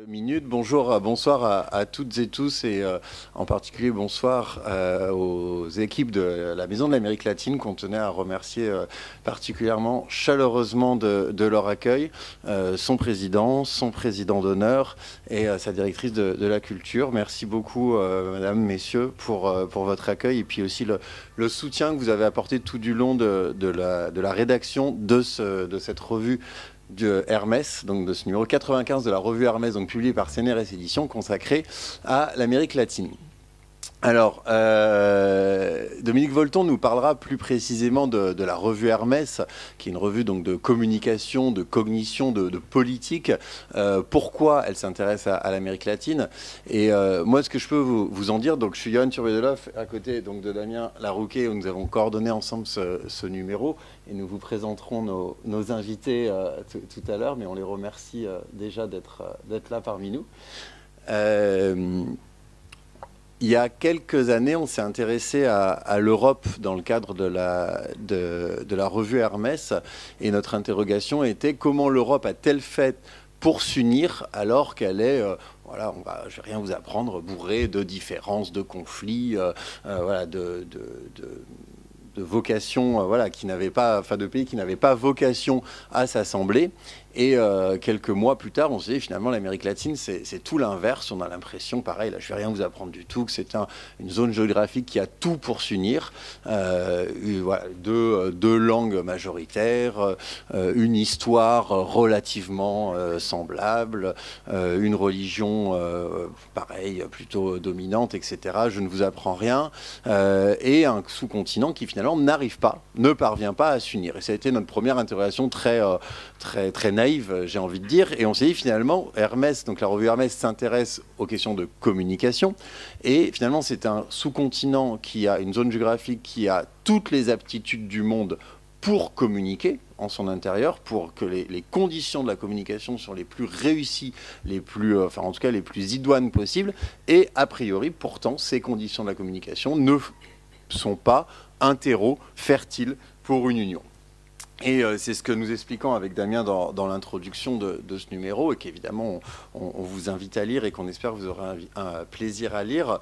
Minutes. Bonjour, bonsoir à toutes et tous et en particulier bonsoir aux équipes de la Maison de l'Amérique latine qu'on tenait à remercier particulièrement chaleureusement de leur accueil, son président d'honneur et sa directrice de la culture. Merci beaucoup mesdames, messieurs pour votre accueil et puis aussi le soutien que vous avez apporté tout du long de la rédaction de cette revue de Hermès, donc de ce numéro 95 de la revue Hermès, donc publié par CNRS Éditions, consacré à l'Amérique latine. Alors, Dominique Volton nous parlera plus précisément de la revue Hermès, qui est une revue donc, de communication, de cognition, de politique. Pourquoi elle s'intéresse à l'Amérique latine. Et moi, ce que je peux vous en dire, donc je suis Johan Turbedeloff, à côté donc, de Damien Larouquet, où nous avons coordonné ensemble ce numéro. Et nous vous présenterons nos invités tout à l'heure, mais on les remercie déjà d'être là parmi nous. Il y a quelques années, on s'est intéressé à l'Europe dans le cadre de la revue Hermès. Et notre interrogation était comment l'Europe a-t-elle fait pour s'unir alors qu'elle est... voilà, je ne vais rien vous apprendre, bourrée de différences, de conflits, voilà, de vocation, voilà, qui n'avait pas, enfin de pays qui n'avaient pas vocation à s'assembler. Et quelques mois plus tard, on se dit finalement l'Amérique latine, c'est tout l'inverse. On a l'impression, pareil, là je ne vais rien vous apprendre du tout, que c'est une zone géographique qui a tout pour s'unir. Voilà, deux langues majoritaires, une histoire relativement semblable, une religion, pareil, plutôt dominante, etc. Je ne vous apprends rien. Et un sous-continent qui finalement ne parvient pas à s'unir. Et ça a été notre première interrogation très naïve, j'ai envie de dire. Et on s'est dit finalement, Hermès, donc la revue Hermès s'intéresse aux questions de communication. Et finalement, c'est un sous-continent qui a une zone géographique qui a toutes les aptitudes du monde pour communiquer en son intérieur, pour que les conditions de la communication soient les plus réussies, enfin en tout cas les plus idoines possibles. Et a priori, pourtant, ces conditions de la communication ne sont pas un terreau fertile pour une union. Et c'est ce que nous expliquons avec Damien dans l'introduction de ce numéro et qu'évidemment on vous invite à lire et qu'on espère que vous aurez un plaisir à lire.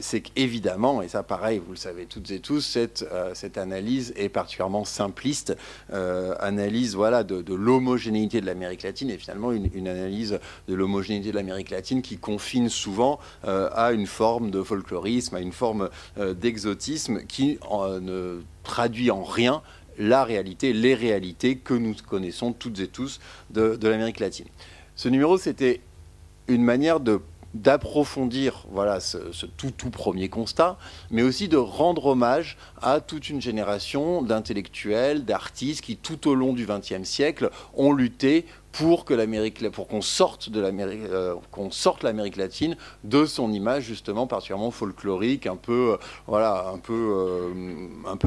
C'est qu'évidemment, et ça pareil, vous le savez toutes et tous, cette analyse est particulièrement simpliste, analyse voilà, de l'homogénéité de l'Amérique latine et finalement une analyse de l'homogénéité de l'Amérique latine qui confine souvent à une forme de folklorisme, à une forme d'exotisme qui ne traduit en rien la réalité, les réalités que nous connaissons toutes et tous de l'Amérique latine. Ce numéro, c'était une manière d'approfondir voilà, ce tout premier constat, mais aussi de rendre hommage à toute une génération d'intellectuels, d'artistes qui, tout au long du XXe siècle, ont lutté pour qu'on sorte l'Amérique latine de son image justement particulièrement folklorique, un peu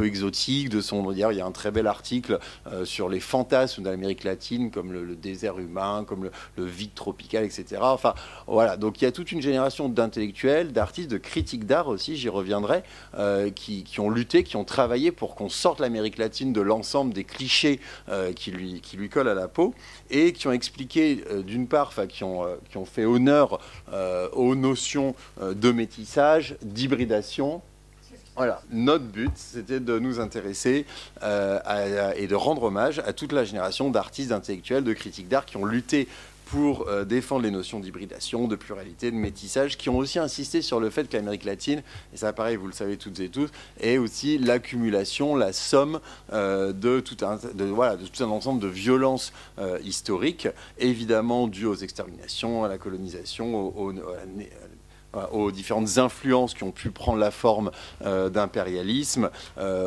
exotique de son. Il y a un très bel article sur les fantasmes de l'Amérique latine, comme le désert humain, comme le vide tropical, etc. Enfin voilà, donc il y a toute une génération d'intellectuels, d'artistes, de critiques d'art aussi, j'y reviendrai, qui ont lutté, qui ont travaillé pour qu'on sorte l'Amérique latine de l'ensemble des clichés qui lui collent à la peau et qui ont expliqué, d'une part, qui ont fait honneur aux notions de métissage, d'hybridation. Voilà, notre but, c'était de nous intéresser et de rendre hommage à toute la génération d'artistes, d'intellectuels, de critiques d'art qui ont lutté pour défendre les notions d'hybridation, de pluralité, de métissage, qui ont aussi insisté sur le fait que l'Amérique latine, et ça pareil, vous le savez toutes et tous, est aussi l'accumulation, la somme de tout un ensemble de violences historiques, évidemment dues aux exterminations, à la colonisation, aux différentes influences qui ont pu prendre la forme d'impérialisme,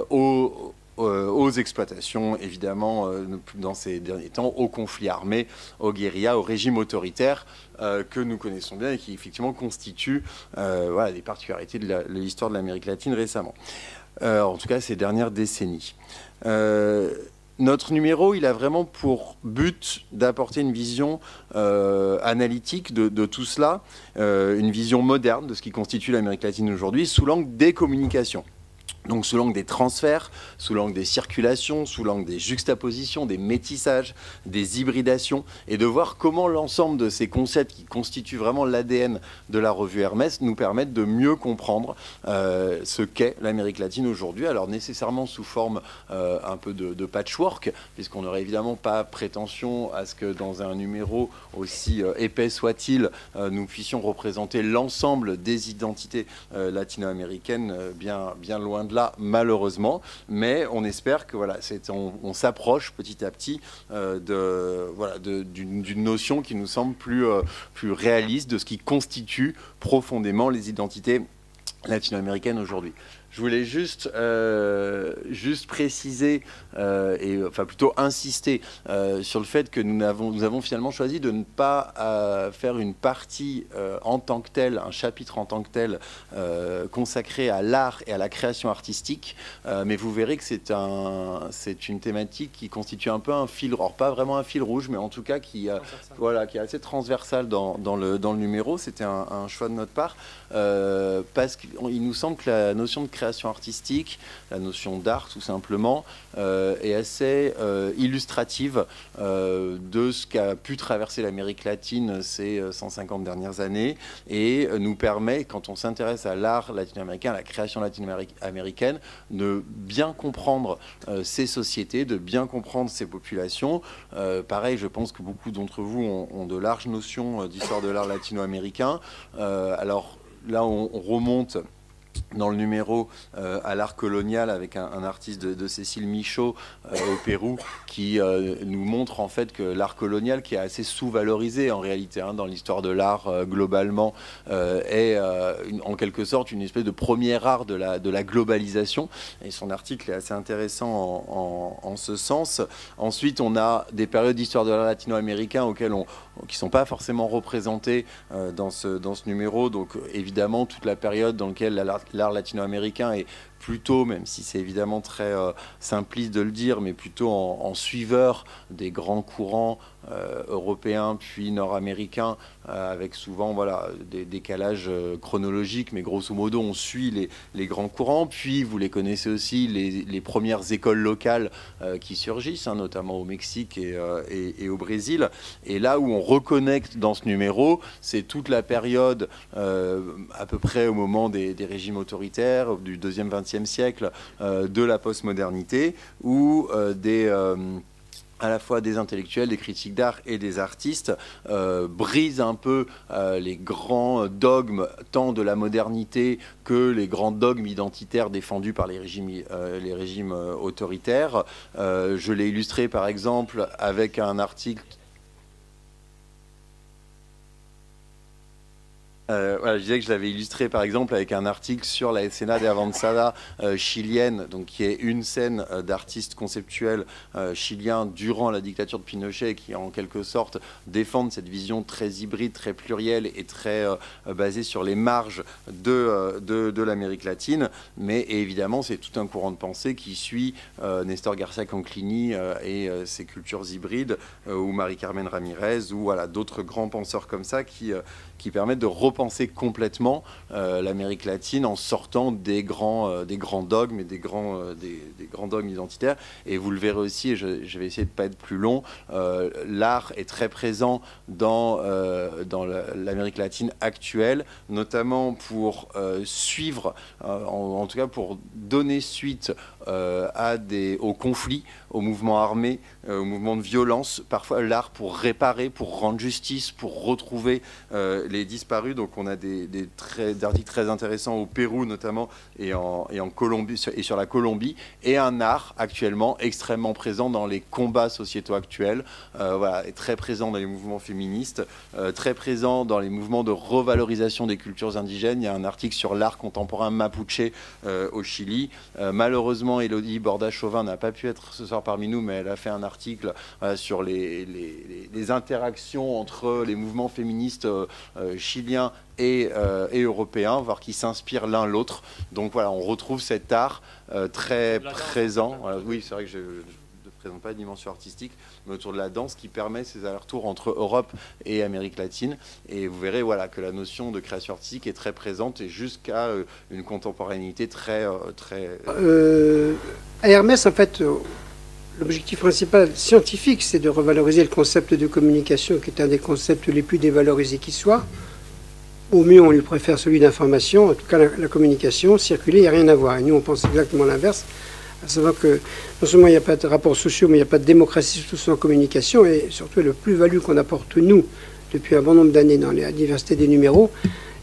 aux exploitations, évidemment, dans ces derniers temps, aux conflits armés, aux guérillas, aux régimes autoritaires que nous connaissons bien et qui, effectivement, constituent voilà, les particularités de l'histoire de l'Amérique latine récemment. En tout cas, ces dernières décennies. Notre numéro, il a vraiment pour but d'apporter une vision analytique de tout cela, une vision moderne de ce qui constitue l'Amérique latine aujourd'hui, sous l'angle des communications. Donc sous l'angle des transferts, sous l'angle des circulations, sous l'angle des juxtapositions, des métissages, des hybridations, et de voir comment l'ensemble de ces concepts qui constituent vraiment l'ADN de la revue Hermès nous permettent de mieux comprendre ce qu'est l'Amérique latine aujourd'hui. Alors nécessairement sous forme un peu de patchwork, puisqu'on n'aurait évidemment pas prétention à ce que dans un numéro aussi épais soit-il, nous puissions représenter l'ensemble des identités latino-américaines, bien loin de là, malheureusement, mais on espère que voilà, on s'approche petit à petit d'une notion qui nous semble plus réaliste de ce qui constitue profondément les identités latino-américaines aujourd'hui. Je voulais juste préciser, enfin plutôt insister sur le fait que nous avons finalement choisi de ne pas faire une partie en tant que telle, un chapitre en tant que tel consacré à l'art et à la création artistique, mais vous verrez que c'est une thématique qui constitue un peu un fil, alors pas vraiment un fil rouge, mais en tout cas qui est assez transversal dans le numéro. C'était un choix de notre part, parce qu'il nous semble que la notion de création artistique, la notion d'art tout simplement, est assez illustrative de ce qu'a pu traverser l'Amérique latine ces 150 dernières années, et nous permet, quand on s'intéresse à l'art latino-américain, à la création latino-américaine, de bien comprendre ces sociétés, de bien comprendre ces populations. Pareil, je pense que beaucoup d'entre vous ont de larges notions d'histoire de l'art latino-américain. Alors là, on remonte dans le numéro à l'art colonial avec un artiste de Cécile Michaud au Pérou qui nous montre en fait que l'art colonial, qui est assez sous-valorisé en réalité dans l'histoire de l'art globalement, est en quelque sorte une espèce de premier art de la globalisation, et son article est assez intéressant en ce sens. Ensuite, on a des périodes d'histoire de l'art latino-américain qui ne sont pas forcément représentées dans ce numéro, donc évidemment toute la période dans laquelle l'art latino-américain est plutôt, même si c'est évidemment très simpliste de le dire, mais plutôt en suiveur des grands courants européens puis nord-américains, avec souvent des décalages chronologiques, mais grosso modo on suit les grands courants. Puis vous les connaissez aussi, les premières écoles locales qui surgissent, notamment au Mexique et au Brésil. Et là où on reconnecte dans ce numéro, c'est toute la période à peu près au moment des régimes autoritaires du 2e, 20e siècle, de la postmodernité, où à la fois des intellectuels, des critiques d'art et des artistes brisent un peu les grands dogmes tant de la modernité que les grands dogmes identitaires défendus par les régimes autoritaires. Je l'ai illustré par exemple avec un article. Je disais que je l'avais illustré par exemple avec un article sur la escena de avanzada chilienne, donc qui est une scène d'artistes conceptuels chiliens durant la dictature de Pinochet, qui en quelque sorte défendent cette vision très hybride, très plurielle et très basée sur les marges de l'Amérique latine. Mais évidemment, c'est tout un courant de pensée qui suit Nestor Garcia Conclini et ses cultures hybrides, ou Marie-Carmen Ramirez, ou d'autres grands penseurs comme ça qui permettent de repenser complètement l'Amérique latine en sortant des grands dogmes et des grands dogmes identitaires. Et vous le verrez aussi, et je vais essayer de ne pas être plus long, l'art est très présent dans l'Amérique latine actuelle, notamment pour suivre, en tout cas pour donner suite aux conflits, aux mouvements armés, aux mouvements de violence, parfois l'art pour réparer, pour rendre justice, pour retrouver les disparus. Donc on a des articles très intéressants au Pérou notamment, et en Colombie, et sur la Colombie, et un art actuellement extrêmement présent dans les combats sociétaux actuels, est très présent dans les mouvements féministes, très présent dans les mouvements de revalorisation des cultures indigènes. Il y a un article sur l'art contemporain mapuche au Chili. Malheureusement, Élodie Borda-Chauvin n'a pas pu être ce soir parmi nous, mais elle a fait un article sur les interactions entre les mouvements féministes chiliens et européens, voire qui s'inspirent l'un l'autre. Donc voilà, on retrouve cet art très présent. Oui, c'est vrai que présente pas de dimension artistique, mais autour de la danse qui permet ces allers-retours entre Europe et Amérique latine. Et vous verrez voilà, que la notion de création artistique est très présente et jusqu'à une contemporanéité très... À Hermès, en fait, l'objectif principal scientifique, c'est de revaloriser le concept de communication, qui est un des concepts les plus dévalorisés qui soit. Au mieux, on lui préfère celui d'information. En tout cas, la communication, circuler, il n'y a rien à voir. Et nous, on pense exactement l'inverse, à savoir que non seulement il n'y a pas de rapports sociaux, mais il n'y a pas de démocratie, surtout sans communication. Et surtout, le plus-value qu'on apporte, nous, depuis un bon nombre d'années dans la diversité des numéros,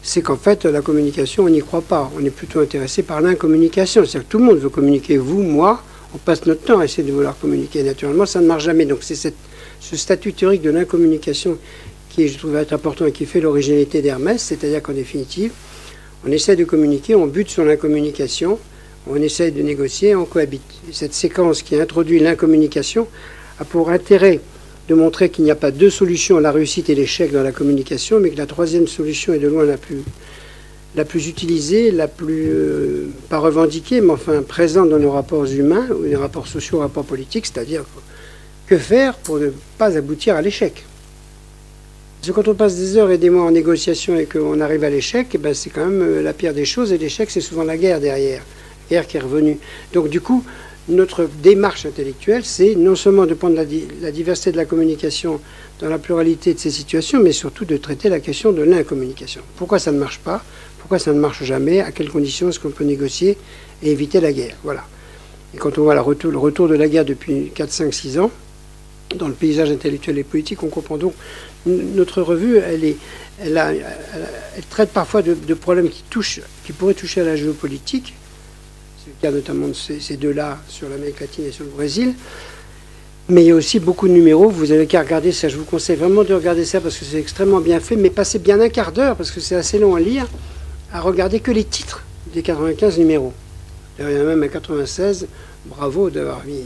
c'est qu'en fait, la communication, on n'y croit pas. On est plutôt intéressé par l'incommunication. C'est-à-dire que tout le monde veut communiquer. Vous, moi, on passe notre temps à essayer de vouloir communiquer. Naturellement, ça ne marche jamais. Donc c'est ce statut théorique de l'incommunication qui, je trouve, être important et qui fait l'originalité d'Hermès. C'est-à-dire qu'en définitive, on essaie de communiquer, on bute sur l'incommunication, on essaie de négocier, on cohabite. Et cette séquence qui introduit l'incommunication a pour intérêt de montrer qu'il n'y a pas deux solutions à la réussite et l'échec dans la communication, mais que la troisième solution est de loin la plus utilisée, la plus, pas revendiquée, mais enfin présente dans nos rapports humains, ou les rapports sociaux, rapports politiques, c'est-à-dire que faire pour ne pas aboutir à l'échec. Parce que quand on passe des heures et des mois en négociation et qu'on arrive à l'échec, eh ben c'est quand même la pire des choses, et l'échec, c'est souvent la guerre derrière, la guerre qui est revenue. Donc du coup, notre démarche intellectuelle, c'est non seulement de prendre la diversité de la communication dans la pluralité de ces situations, mais surtout de traiter la question de l'incommunication. Pourquoi ça ne marche pas? Pourquoi ça ne marche jamais? À quelles conditions est-ce qu'on peut négocier et éviter la guerre? Voilà. Et quand on voit le retour de la guerre depuis 4, 5, 6 ans, dans le paysage intellectuel et politique, on comprend donc notre revue, elle traite parfois de problèmes qui pourraient toucher à la géopolitique. C'est le cas notamment de ces deux-là sur l'Amérique latine et sur le Brésil. Mais il y a aussi beaucoup de numéros. Vous avez qu'à regarder ça. Je vous conseille vraiment de regarder ça parce que c'est extrêmement bien fait. Mais passez bien un quart d'heure, parce que c'est assez long à lire, à regarder que les titres des 95 numéros. Il y en a même un 96. Bravo d'avoir mis...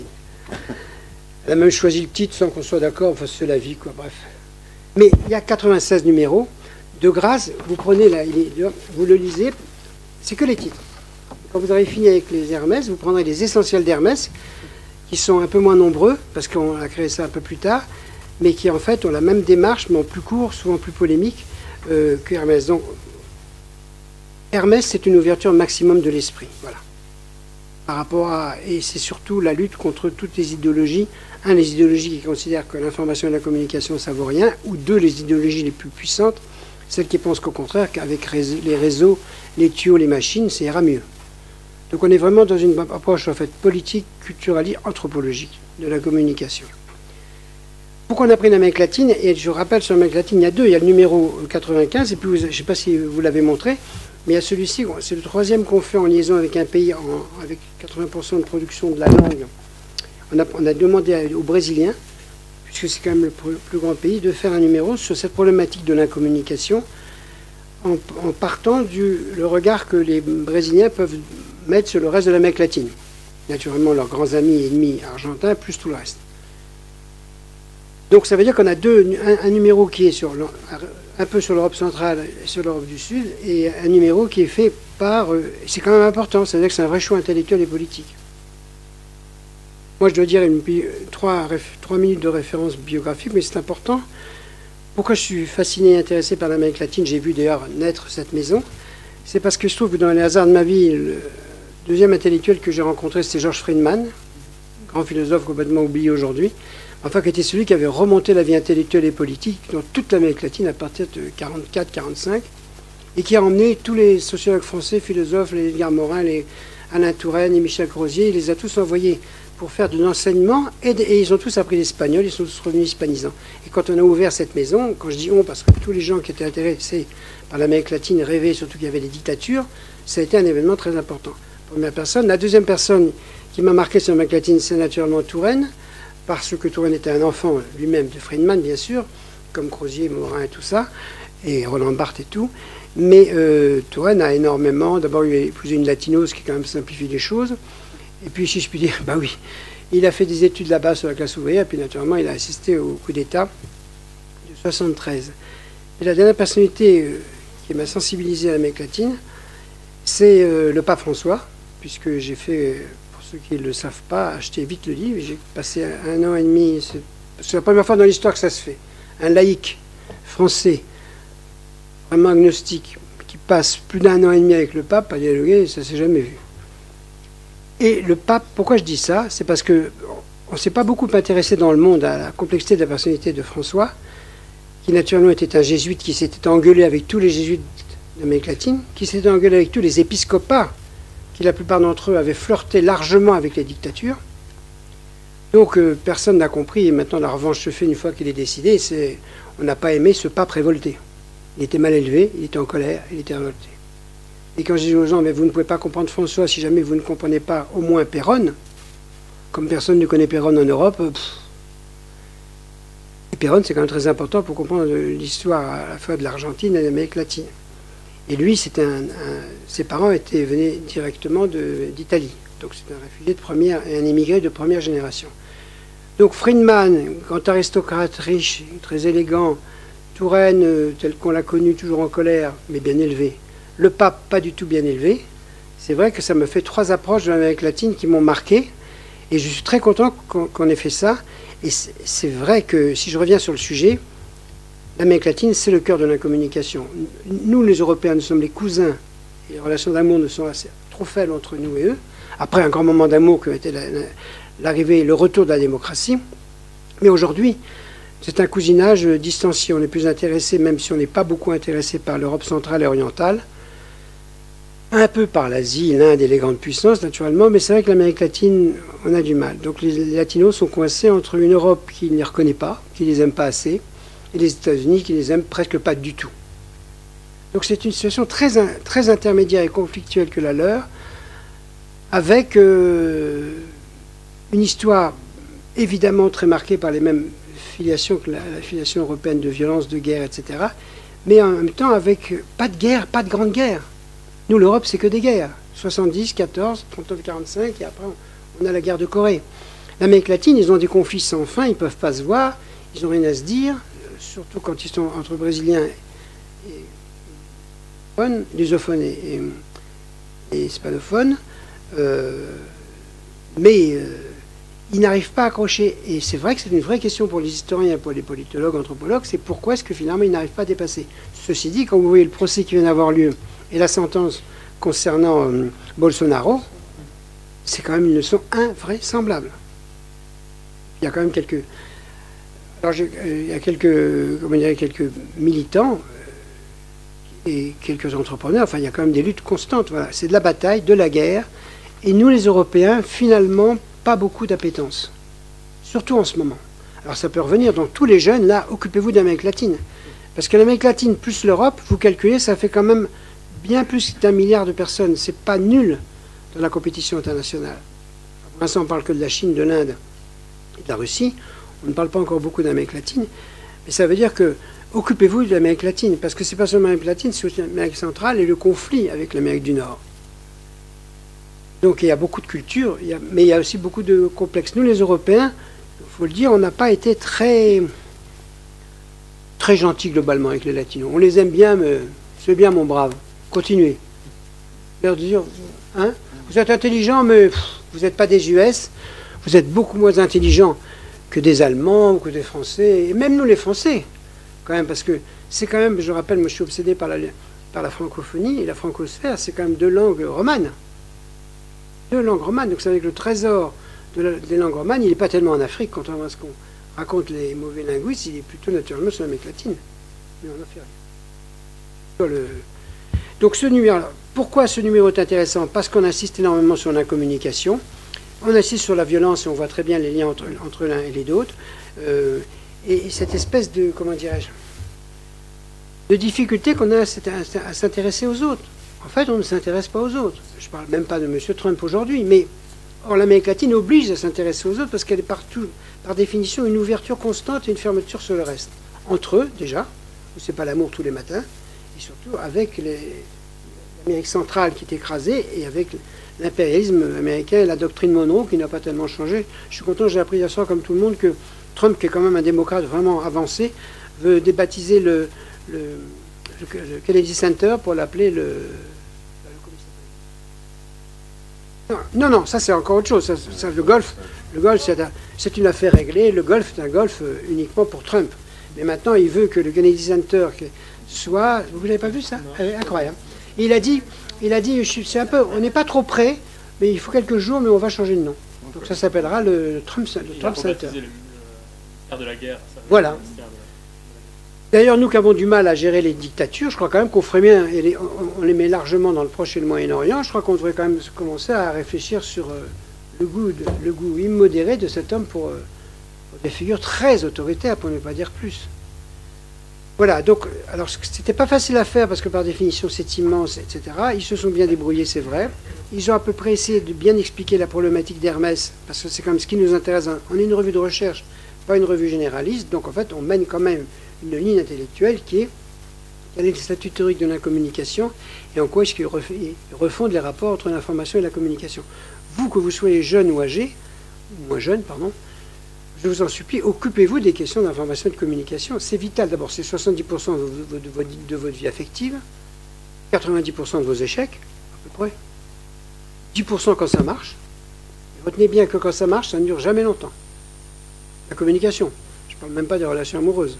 Elle a même choisi le titre sans qu'on soit d'accord. Enfin, c'est la vie, quoi. Bref. Mais il y a 96 numéros. De grâce, vous prenez vous le lisez. C'est que les titres. Quand vous avez fini avec les Hermès, vous prendrez les essentiels d'Hermès, qui sont un peu moins nombreux, parce qu'on a créé ça un peu plus tard, mais qui en fait ont la même démarche, mais en plus court, souvent plus polémique que Hermès. Donc, Hermès, c'est une ouverture maximum de l'esprit. Voilà. Par rapport à... Et c'est surtout la lutte contre toutes les idéologies. Un, les idéologies qui considèrent que l'information et la communication, ça vaut rien. Ou deux, les idéologies les plus puissantes, celles qui pensent qu'au contraire, qu'avec les réseaux, les tuyaux, les machines, ça ira mieux. Donc on est vraiment dans une approche en fait politique, culturelle, anthropologique de la communication. Pourquoi on a pris l'Amérique latine? Et je rappelle sur l'Amérique latine, il y a deux. Il y a le numéro 95, et puis je ne sais pas si vous l'avez montré, mais il y a celui-ci, c'est le troisième qu'on fait en liaison avec un pays avec 80% de production de la langue. On a demandé aux Brésiliens, puisque c'est quand même le plus grand pays, de faire un numéro sur cette problématique de l'incommunication en partant le regard que les Brésiliens peuvent mettre sur le reste de l'Amérique latine. Naturellement, leurs grands amis et ennemis argentins, plus tout le reste. Donc ça veut dire qu'on a un numéro qui est un peu sur l'Europe centrale et sur l'Europe du Sud, et un numéro qui est fait par... c'est quand même important, ça veut dire que c'est un vrai choix intellectuel et politique. Moi, je dois dire 3 minutes de référence biographique, mais c'est important. Pourquoi je suis fasciné et intéressé par l'Amérique latine? J'ai vu d'ailleurs naître cette maison. C'est parce que je trouve que dans les hasards de ma vie, le deuxième intellectuel que j'ai rencontré, c'était George Friedman, grand philosophe complètement oublié aujourd'hui, enfin qui était celui qui avait remonté la vie intellectuelle et politique dans toute l'Amérique latine à partir de 1944-1945, et qui a emmené tous les sociologues français, philosophes, les Edgar Morin, les Alain Touraine et Michel Crozier, il les a tous envoyés pour faire de l'enseignement, et ils ont tous appris l'espagnol, ils sont tous revenus hispanisants. Et quand on a ouvert cette maison, quand je dis on, parce que tous les gens qui étaient intéressés par l'Amérique latine rêvaient surtout qu'il y avait des dictatures, ça a été un événement très important. Première personne. La deuxième personne qui m'a marqué sur l'Amérique latine, c'est naturellement Touraine, parce que Touraine était un enfant lui-même de Friedman, bien sûr, comme Crozier, Morin et tout ça, et Roland Barthes et tout. Mais Touraine a énormément... D'abord, il a épousé une latino, ce qui quand même simplifie les choses. Et puis, si je puis dire, bah oui, il a fait des études là-bas sur la classe ouvrière, puis naturellement, il a assisté au coup d'État de 1973. Et la dernière personnalité qui m'a sensibilisé à l'Amérique latine, c'est le pape François, puisque j'ai fait, pour ceux qui ne le savent pas, achetez vite le livre. J'ai passé 1 an et demi, c'est la première fois dans l'histoire que ça se fait. Un laïc français, vraiment agnostique, qui passe plus d'1 an et demi avec le pape à dialoguer, ça ne s'est jamais vu. Et le pape, pourquoi je dis ça? C'est parce que on ne s'est pas beaucoup intéressé dans le monde à la complexité de la personnalité de François, qui naturellement était un jésuite qui s'était engueulé avec tous les jésuites d'Amérique latine, qui s'était engueulé avec tous les épiscopats, qui la plupart d'entre eux avaient flirté largement avec les dictatures. Donc personne n'a compris, et maintenant la revanche se fait une fois qu'il est décidé, on n'a pas aimé ce pape révolté. Il était mal élevé, il était en colère, il était révolté. Et quand je dis aux gens, mais vous ne pouvez pas comprendre François si jamais vous ne comprenez pas au moins Péronne, comme personne ne connaît Péronne en Europe, et Péronne c'est quand même très important pour comprendre l'histoire à la fois de l'Argentine et de l'Amérique latine. Et lui, ses parents venaient directement d'Italie. Donc c'est un réfugié de première, et un immigré de première génération. Donc Friedman, grand aristocrate riche, très élégant, Touraine, tel qu'on l'a connu, toujours en colère, mais bien élevé. Le pape, pas du tout bien élevé. C'est vrai que ça me fait 3 approches de l'Amérique latine qui m'ont marqué. Et je suis très content qu'on ait fait ça. Et c'est vrai que, si je reviens sur le sujet, l'Amérique latine, c'est le cœur de la communication. Nous, les Européens, nous sommes les cousins. Et les relations d'amour ne sont trop faibles entre nous et eux. Après un grand moment d'amour qui était l'arrivée et le retour de la démocratie. Mais aujourd'hui, c'est un cousinage distancié. On est plus intéressé, même si on n'est pas beaucoup intéressé par l'Europe centrale et orientale, un peu par l'Asie, l'Inde et les grandes puissances, naturellement, mais c'est vrai que l'Amérique latine, on a du mal. Donc les Latinos sont coincés entre une Europe qui ne les reconnaît pas, qui ne les aime pas assez, et les États-Unis qui ne les aiment presque pas du tout. Donc c'est une situation très intermédiaire et conflictuelle que la leur, avec une histoire évidemment très marquée par les mêmes filiations que la filiation européenne de violence, de guerre, etc. Mais en même temps avec pas de guerre, pas de grande guerre. Nous, l'Europe, c'est que des guerres. 70, 14, 39, 45, et après, on a la guerre de Corée. L'Amérique latine, ils ont des conflits sans fin, ils ne peuvent pas se voir, ils n'ont rien à se dire, surtout quand ils sont entre Brésiliens et lusophones et hispanophones. Mais ils n'arrivent pas à accrocher. Et c'est vrai que c'est une vraie question pour les historiens, pour les politologues, anthropologues, c'est pourquoi est-ce que finalement ils n'arrivent pas à dépasser. Ceci dit, quand vous voyez le procès qui vient d'avoir lieu, et la sentence concernant Bolsonaro, c'est quand même une leçon invraisemblable. Il y a quand même quelques... Alors, il y a quelques militants et quelques entrepreneurs, enfin, il y a quand même des luttes constantes. Voilà. C'est de la bataille, de la guerre. Et nous, les Européens, finalement, pas beaucoup d'appétence. Surtout en ce moment. Alors, ça peut revenir. Donc, tous les jeunes, là, occupez-vous d'Amérique latine. Parce que l'Amérique latine plus l'Europe, vous calculez, ça fait quand même bien plus d'1 milliard de personnes. C'est pas nul dans la compétition internationale. Pour l'instant, on ne parle que de la Chine, de l'Inde et de la Russie. On ne parle pas encore beaucoup d'Amérique latine. Mais ça veut dire que occupez-vous de l'Amérique latine. Parce que c'est pas seulement l'Amérique latine, c'est aussi l'Amérique centrale et le conflit avec l'Amérique du Nord. Donc il y a beaucoup de cultures, mais il y a aussi beaucoup de complexes. Nous, les Européens, il faut le dire, on n'a pas été très gentils globalement avec les Latinos. On les aime bien, mais c'est bien, mon brave. Continuez. Leur dire, hein, vous êtes intelligents, mais vous n'êtes pas des US. Vous êtes beaucoup moins intelligents que des Allemands ou que des Français. Et même nous, les Français, quand même, parce que c'est quand même, je rappelle, moi je suis obsédé par la francophonie, et la francosphère, c'est quand même 2 langues romanes. 2 langues romanes. Donc ça veut dire que le trésor des langues romanes, il n'est pas tellement en Afrique, contrairement à ce qu'on raconte les mauvais linguistes, il est plutôt naturellement sur l'Amérique latine. Mais on a fait rien. Donc ce numéro, pourquoi ce numéro est intéressant? Parce qu'on insiste énormément sur la communication, on insiste sur la violence et on voit très bien les liens entre l'un et les autres, et cette espèce de, comment dirais-je, de difficulté qu'on a à s'intéresser aux autres. En fait, on ne s'intéresse pas aux autres. Je ne parle même pas de M. Trump aujourd'hui, mais or, l'Amérique latine oblige à s'intéresser aux autres parce qu'elle est partout, par définition, une ouverture constante et une fermeture sur le reste. Entre eux, déjà, où c'est pas l'amour tous les matins, et surtout avec l'Amérique centrale qui est écrasée et avec l'impérialisme américain et la doctrine Monroe qui n'a pas tellement changé. Je suis content, j'ai appris hier soir comme tout le monde que Trump, qui est quand même un démocrate vraiment avancé, veut débaptiser le Kennedy Center pour l'appeler Non, non, ça c'est encore autre chose. Le golf c'est une affaire réglée. Le golf est un golf uniquement pour Trump. Mais maintenant, il veut que le Kennedy Center soit... Vous n'avez pas vu ça? Incroyable. Et il a dit, c'est un peu, on n'est pas trop près, mais il faut quelques jours, mais on va changer de nom. Donc ça s'appellera le Trump Center. De la guerre. Voilà. D'ailleurs, nous qui avons du mal à gérer les dictatures, je crois quand même qu'on ferait bien, et on les met largement dans le Proche et le Moyen-Orient, je crois qu'on devrait quand même commencer à réfléchir sur le goût immodéré de cet homme pour des figures très autoritaires, pour ne pas dire plus. Voilà, donc, alors c'était pas facile à faire parce que par définition c'est immense, etc. Ils se sont bien débrouillés, c'est vrai. Ils ont à peu près essayé de bien expliquer la problématique d'Hermès, parce que c'est quand même ce qui nous intéresse. On est une revue de recherche, pas une revue généraliste, donc en fait on mène quand même une ligne intellectuelle qui est quel est le statut théorique de la communication et en quoi est-ce qu'ils refondent les rapports entre l'information et la communication. Vous, que vous soyez jeune ou âgé, ou moins jeune, pardon, je vous en supplie, occupez-vous des questions d'information et de communication. C'est vital. D'abord, c'est 70% de votre vie affective, 90% de vos échecs, à peu près, 10% quand ça marche. Et retenez bien que quand ça marche, ça ne dure jamais longtemps. La communication, je ne parle même pas des relations amoureuses.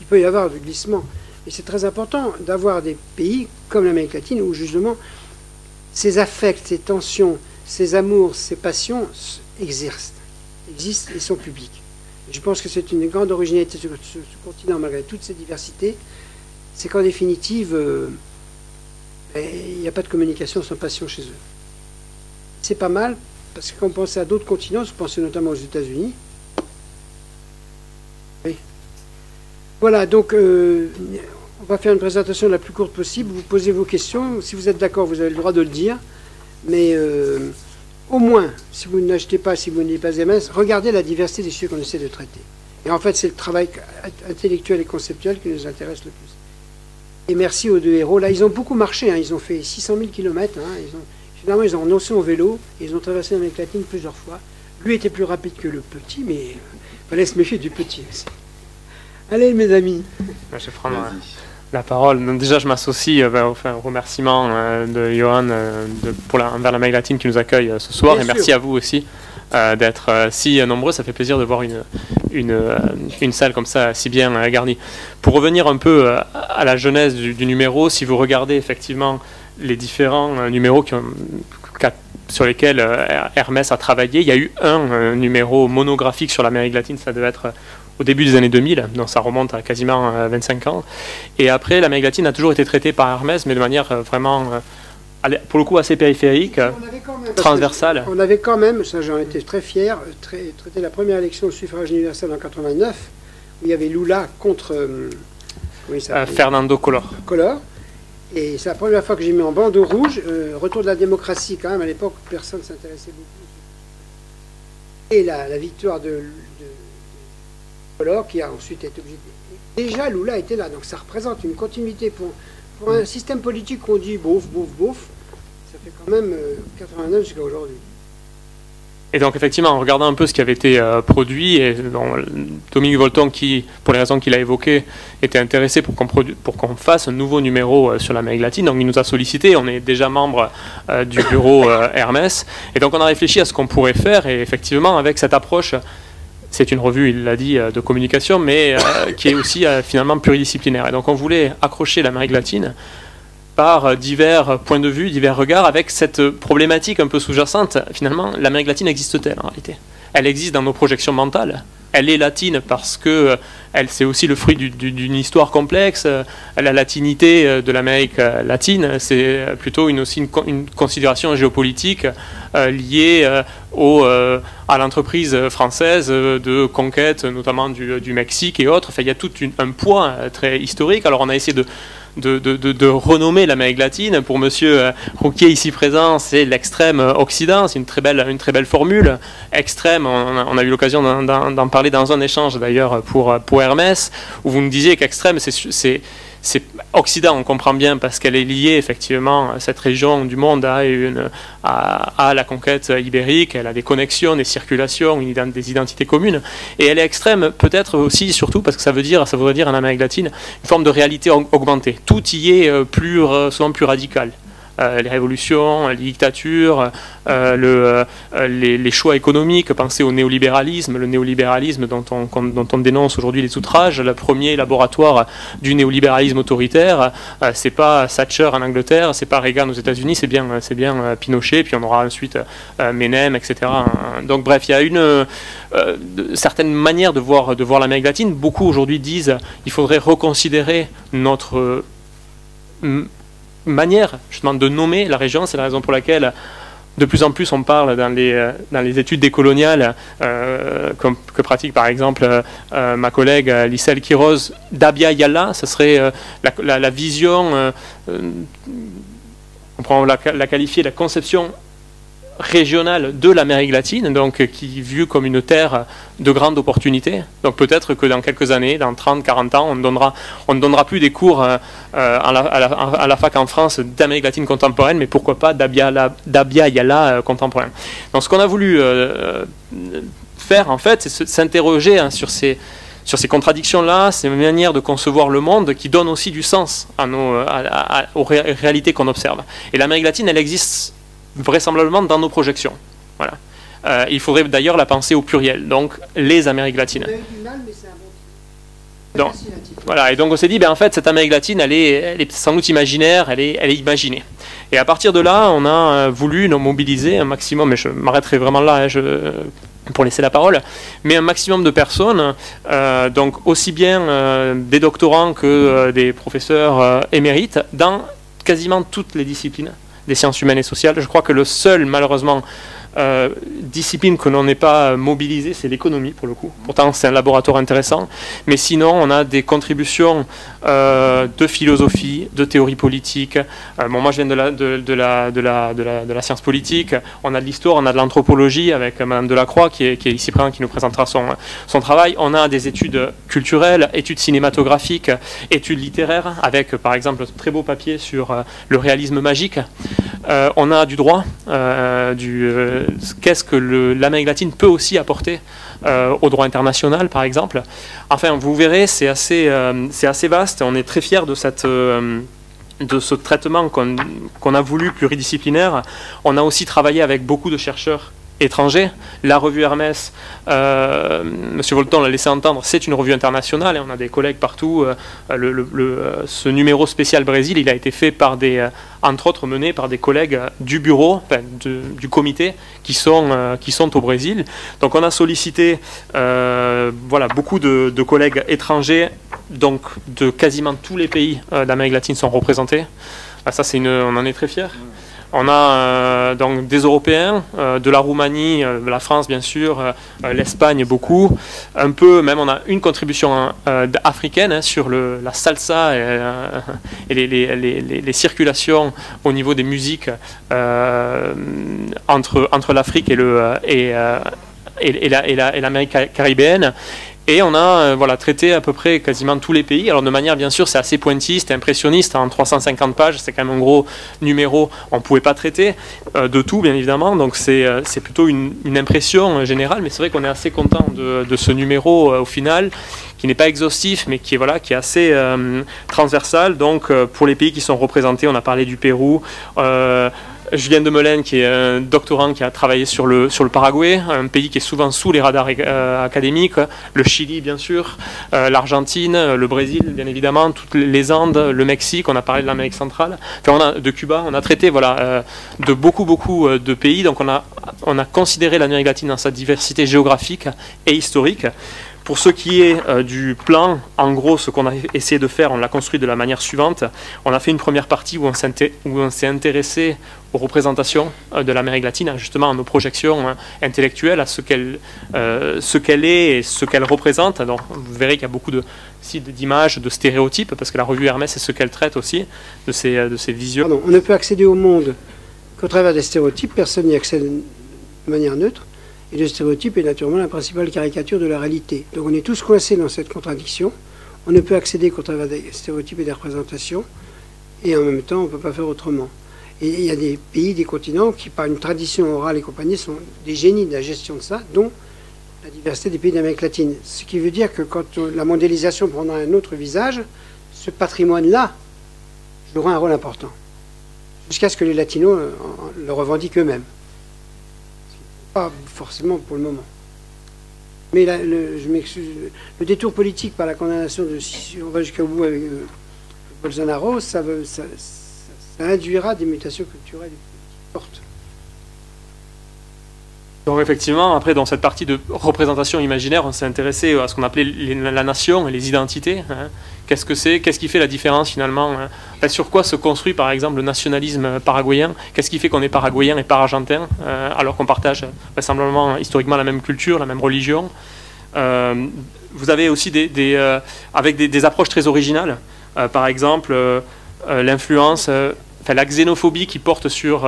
Il peut y avoir du glissement. Et c'est très important d'avoir des pays comme l'Amérique latine où justement ces affects, ces tensions, ces amours, ces passions existent et sont publics. Et je pense que c'est une grande originalité de ce continent, malgré toutes ces diversités, c'est qu'en définitive, il n'y a pas de communication sans passion chez eux. C'est pas mal, parce que quand on pense à d'autres continents, je pense notamment aux États-Unis. Oui. Voilà, donc on va faire une présentation la plus courte possible. Vous posez vos questions. Si vous êtes d'accord, vous avez le droit de le dire. Mais au moins, si vous n'achetez pas, si vous n'êtes pas MS, regardez la diversité des sujets qu'on essaie de traiter. Et en fait, c'est le travail intellectuel et conceptuel qui nous intéresse le plus. Et merci aux deux héros. Là, ils ont beaucoup marché. Hein. Ils ont fait 600 000 km. Hein. Finalement, ils ont renoncé au vélo. Et ils ont traversé l'Amérique latine plusieurs fois. Lui était plus rapide que le petit, mais il fallait se méfier du petit aussi. Allez, mes amis. Je vais prendre la parole. Donc, déjà, je m'associe au remerciement de Johan envers l'Amérique latine qui nous accueille ce soir. Bien et sûr. Merci à vous aussi d'être si nombreux. Ça fait plaisir de voir une salle comme ça, si bien garnie. Pour revenir un peu à la genèse du numéro, si vous regardez effectivement les différents numéros sur lesquels Hermès a travaillé, il y a eu un numéro monographique sur l'Amérique latine, ça devait être au début des années 2000, donc ça remonte à quasiment 25 ans. Et après, l'Amérique latine a toujours été traitée par Hermès, mais de manière vraiment, pour le coup, assez périphérique, transversale. On avait quand même, ça j'en étais très fier, traité la première élection au suffrage universel en 89, où il y avait Lula contre Fernando Collor. Et c'est la première fois que j'ai mis en bandeau rouge, retour de la démocratie quand même, à l'époque, personne ne s'intéressait beaucoup. Et la victoire de Collor, qui a ensuite été obligé de... Déjà, Lula était là, donc ça représente une continuité pour un système politique qu'on dit bof, ça fait quand même 89 jusqu'à aujourd'hui. Et donc effectivement, en regardant un peu ce qui avait été produit, et Dominique Volton, qui, pour les raisons qu'il a évoquées, était intéressé pour qu'on fasse un nouveau numéro sur l'Amérique latine, donc il nous a sollicité, on est déjà membre du bureau Hermès, et donc on a réfléchi à ce qu'on pourrait faire, et effectivement avec cette approche, c'est une revue, il l'a dit, de communication, mais qui est aussi finalement pluridisciplinaire. Et donc on voulait accrocher l'Amérique latine par divers points de vue, divers regards, avec cette problématique un peu sous-jacente. Finalement, l'Amérique latine existe-t-elle en réalité? Elle existe dans nos projections mentales. Elle est latine parce que c'est aussi le fruit d'une histoire complexe. La latinité de l'Amérique latine, c'est plutôt aussi une considération géopolitique liée à l'entreprise française de conquête, notamment du Mexique et autres. Enfin, il y a tout un poids très historique. Alors on a essayé de renommer l'Amérique latine. Pour monsieur Rouquier ici présent, c'est l'extrême Occident, c'est une très belle formule. Extrême, on a eu l'occasion d'en parler dans un échange d'ailleurs pour Hermès, où vous nous disiez qu'extrême c'est Occident, on comprend bien, parce qu'elle est liée effectivement à cette région du monde à la conquête ibérique, elle a des connexions, des circulations, des identités communes, et elle est extrême peut-être aussi, surtout parce que ça voudrait dire en Amérique latine une forme de réalité augmentée. Tout y est souvent plus radical. les révolutions, les dictatures, les choix économiques, pensez au néolibéralisme, le néolibéralisme dont on dénonce aujourd'hui les outrages. Le premier laboratoire du néolibéralisme autoritaire, c'est pas Thatcher en Angleterre, c'est pas Reagan aux États-Unis, c'est bien Pinochet, puis on aura ensuite Menem, etc. Donc bref, il y a une certaine manière de voir l'Amérique latine. Beaucoup aujourd'hui disent qu'il faudrait reconsidérer notre manière justement de nommer la région. C'est la raison pour laquelle de plus en plus on parle dans les études décoloniales que pratique par exemple ma collègue Lissel Quiroz d'Abya Yala. Ce serait la vision, on pourrait la qualifier la conception régionale de l'Amérique latine, donc qui est vue comme une terre de grande opportunité. Donc peut-être que dans quelques années, dans 30-40 ans, on ne donnera plus des cours à la fac en France d'Amérique latine contemporaine, mais pourquoi pas d'Abya Yala contemporain. Donc ce qu'on a voulu faire, en fait, c'est s'interroger sur ces contradictions-là, ces manières de concevoir le monde qui donnent aussi du sens aux réalités qu'on observe. Et l'Amérique latine, elle existe vraisemblablement dans nos projections. Voilà. Il faudrait d'ailleurs la penser au pluriel, donc les Amériques latines. Donc, voilà, et donc on s'est dit, en fait, cette Amérique latine, elle est sans doute imaginaire, elle est imaginée. Et à partir de là, on a voulu mobiliser un maximum, et je m'arrêterai vraiment là, pour laisser la parole, mais un maximum de personnes, donc aussi bien des doctorants que des professeurs émérites, dans quasiment toutes les disciplines des sciences humaines et sociales. Je crois que le seul, malheureusement, discipline que l'on n'est pas mobilisé, c'est l'économie, pour le coup. Pourtant, c'est un laboratoire intéressant. Mais sinon, on a des contributions de philosophie, de théorie politique. Bon, moi, je viens de la science politique. On a de l'histoire, on a de l'anthropologie, avec Madame Delacroix, qui est ici présente, qui nous présentera son travail. On a des études culturelles, études cinématographiques, études littéraires, avec, par exemple, un très beau papier sur le réalisme magique. On a du droit, qu'est-ce que l'Amérique latine peut aussi apporter au droit international, par exemple. Enfin, vous verrez, c'est assez vaste. On est très fiers de ce traitement qu'on a voulu pluridisciplinaire. On a aussi travaillé avec beaucoup de chercheurs étrangers. La revue Hermès, Monsieur Volton l'a laissé entendre, c'est une revue internationale et on a des collègues partout. Ce numéro spécial Brésil, il a été fait par entre autres mené par des collègues du bureau, du comité qui sont au Brésil. Donc on a sollicité beaucoup de collègues étrangers, donc de quasiment tous les pays d'Amérique latine sont représentés. Ça, on en est très fiers. On a donc des Européens, de la Roumanie, la France bien sûr, l'Espagne beaucoup, un peu même on a une contribution africaine sur la salsa et les circulations au niveau des musiques entre l'Afrique et l'Amérique caribéenne. Et on a traité à peu près quasiment tous les pays. Alors de manière, bien sûr, c'est assez pointiste, impressionniste. En 350 pages, c'est quand même un gros numéro. On ne pouvait pas traiter de tout, bien évidemment. Donc c'est plutôt une impression générale. Mais c'est vrai qu'on est assez content de ce numéro au final, qui n'est pas exhaustif, mais qui est assez transversal. Donc pour les pays qui sont représentés, on a parlé du Pérou. Julien Demelaine, qui est un doctorant qui a travaillé sur le Paraguay, un pays qui est souvent sous les radars académiques, le Chili bien sûr, l'Argentine, le Brésil bien évidemment, toutes les Andes, le Mexique, on a parlé de l'Amérique centrale, de Cuba, on a traité de beaucoup de pays, donc on a considéré l'Amérique latine dans sa diversité géographique et historique. Pour ce qui est du plan, en gros, ce qu'on a essayé de faire, on l'a construit de la manière suivante. On a fait une première partie où on s'est intéressé aux représentations de l'Amérique latine, justement à nos projections intellectuelles, à ce qu'elle est et ce qu'elle représente. Donc, vous verrez qu'il y a beaucoup d'images, de stéréotypes, parce que la revue Hermès, c'est ce qu'elle traite aussi, de ces visions. Pardon, on ne peut accéder au monde qu'au travers des stéréotypes, personne n'y accède de manière neutre. Et le stéréotype est naturellement la principale caricature de la réalité. Donc on est tous coincés dans cette contradiction. On ne peut accéder qu'au travers des stéréotypes et des représentations. Et en même temps, on ne peut pas faire autrement. Et il y a des pays, des continents qui, par une tradition orale et compagnie, sont des génies de la gestion de ça, dont la diversité des pays d'Amérique latine. Ce qui veut dire que quand la mondialisation prendra un autre visage, ce patrimoine-là jouera un rôle important. jusqu'à ce que les latinos le revendiquent eux-mêmes. Pas forcément pour le moment. Mais là, je m'excuse, le détour politique par la condamnation de, si on va jusqu'au bout avec Bolsonaro, ça induira des mutations culturelles fortes. Donc effectivement, après dans cette partie de représentation imaginaire, on s'est intéressé à ce qu'on appelait la nation et les identités. Hein. Qu'est-ce que c'est? Qu'est-ce qui fait la différence finalement? Enfin, sur quoi se construit par exemple le nationalisme paraguayen? Qu'est-ce qui fait qu'on est paraguayen et pas argentin alors qu'on partage vraisemblablement historiquement la même culture, la même religion? Vous avez aussi avec des approches très originales. Par exemple, l'influence, la xénophobie qui porte sur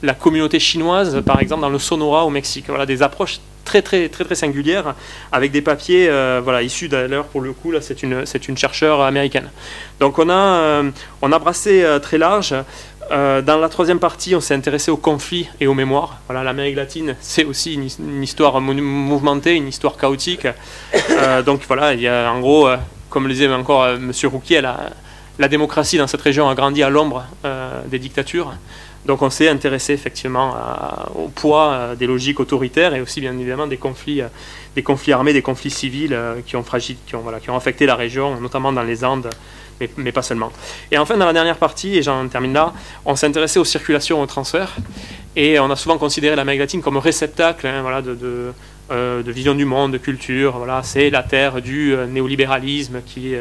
la communauté chinoise, par exemple, dans le Sonora au Mexique. Voilà, des approches très singulières, avec des papiers voilà, issus d'ailleurs, pour le coup, là, c'est une chercheure américaine. Donc on a brassé très large. Dans la troisième partie, on s'est intéressé aux conflits et aux mémoires. Voilà, l'Amérique latine, c'est aussi une histoire mouvementée, une histoire chaotique. Donc voilà, il y a en gros, comme le disait encore M. Rouquier, la démocratie dans cette région a grandi à l'ombre des dictatures. Donc on s'est intéressé effectivement au poids des logiques autoritaires et aussi bien évidemment des conflits armés, des conflits civils qui ont affecté la région, notamment dans les Andes, mais pas seulement. Et enfin dans la dernière partie, et j'en termine là, on s'est intéressé aux circulations, aux transferts, et on a souvent considéré l'Amérique latine comme réceptacle voilà, de vision du monde, de culture. Voilà, c'est la terre du néolibéralisme qui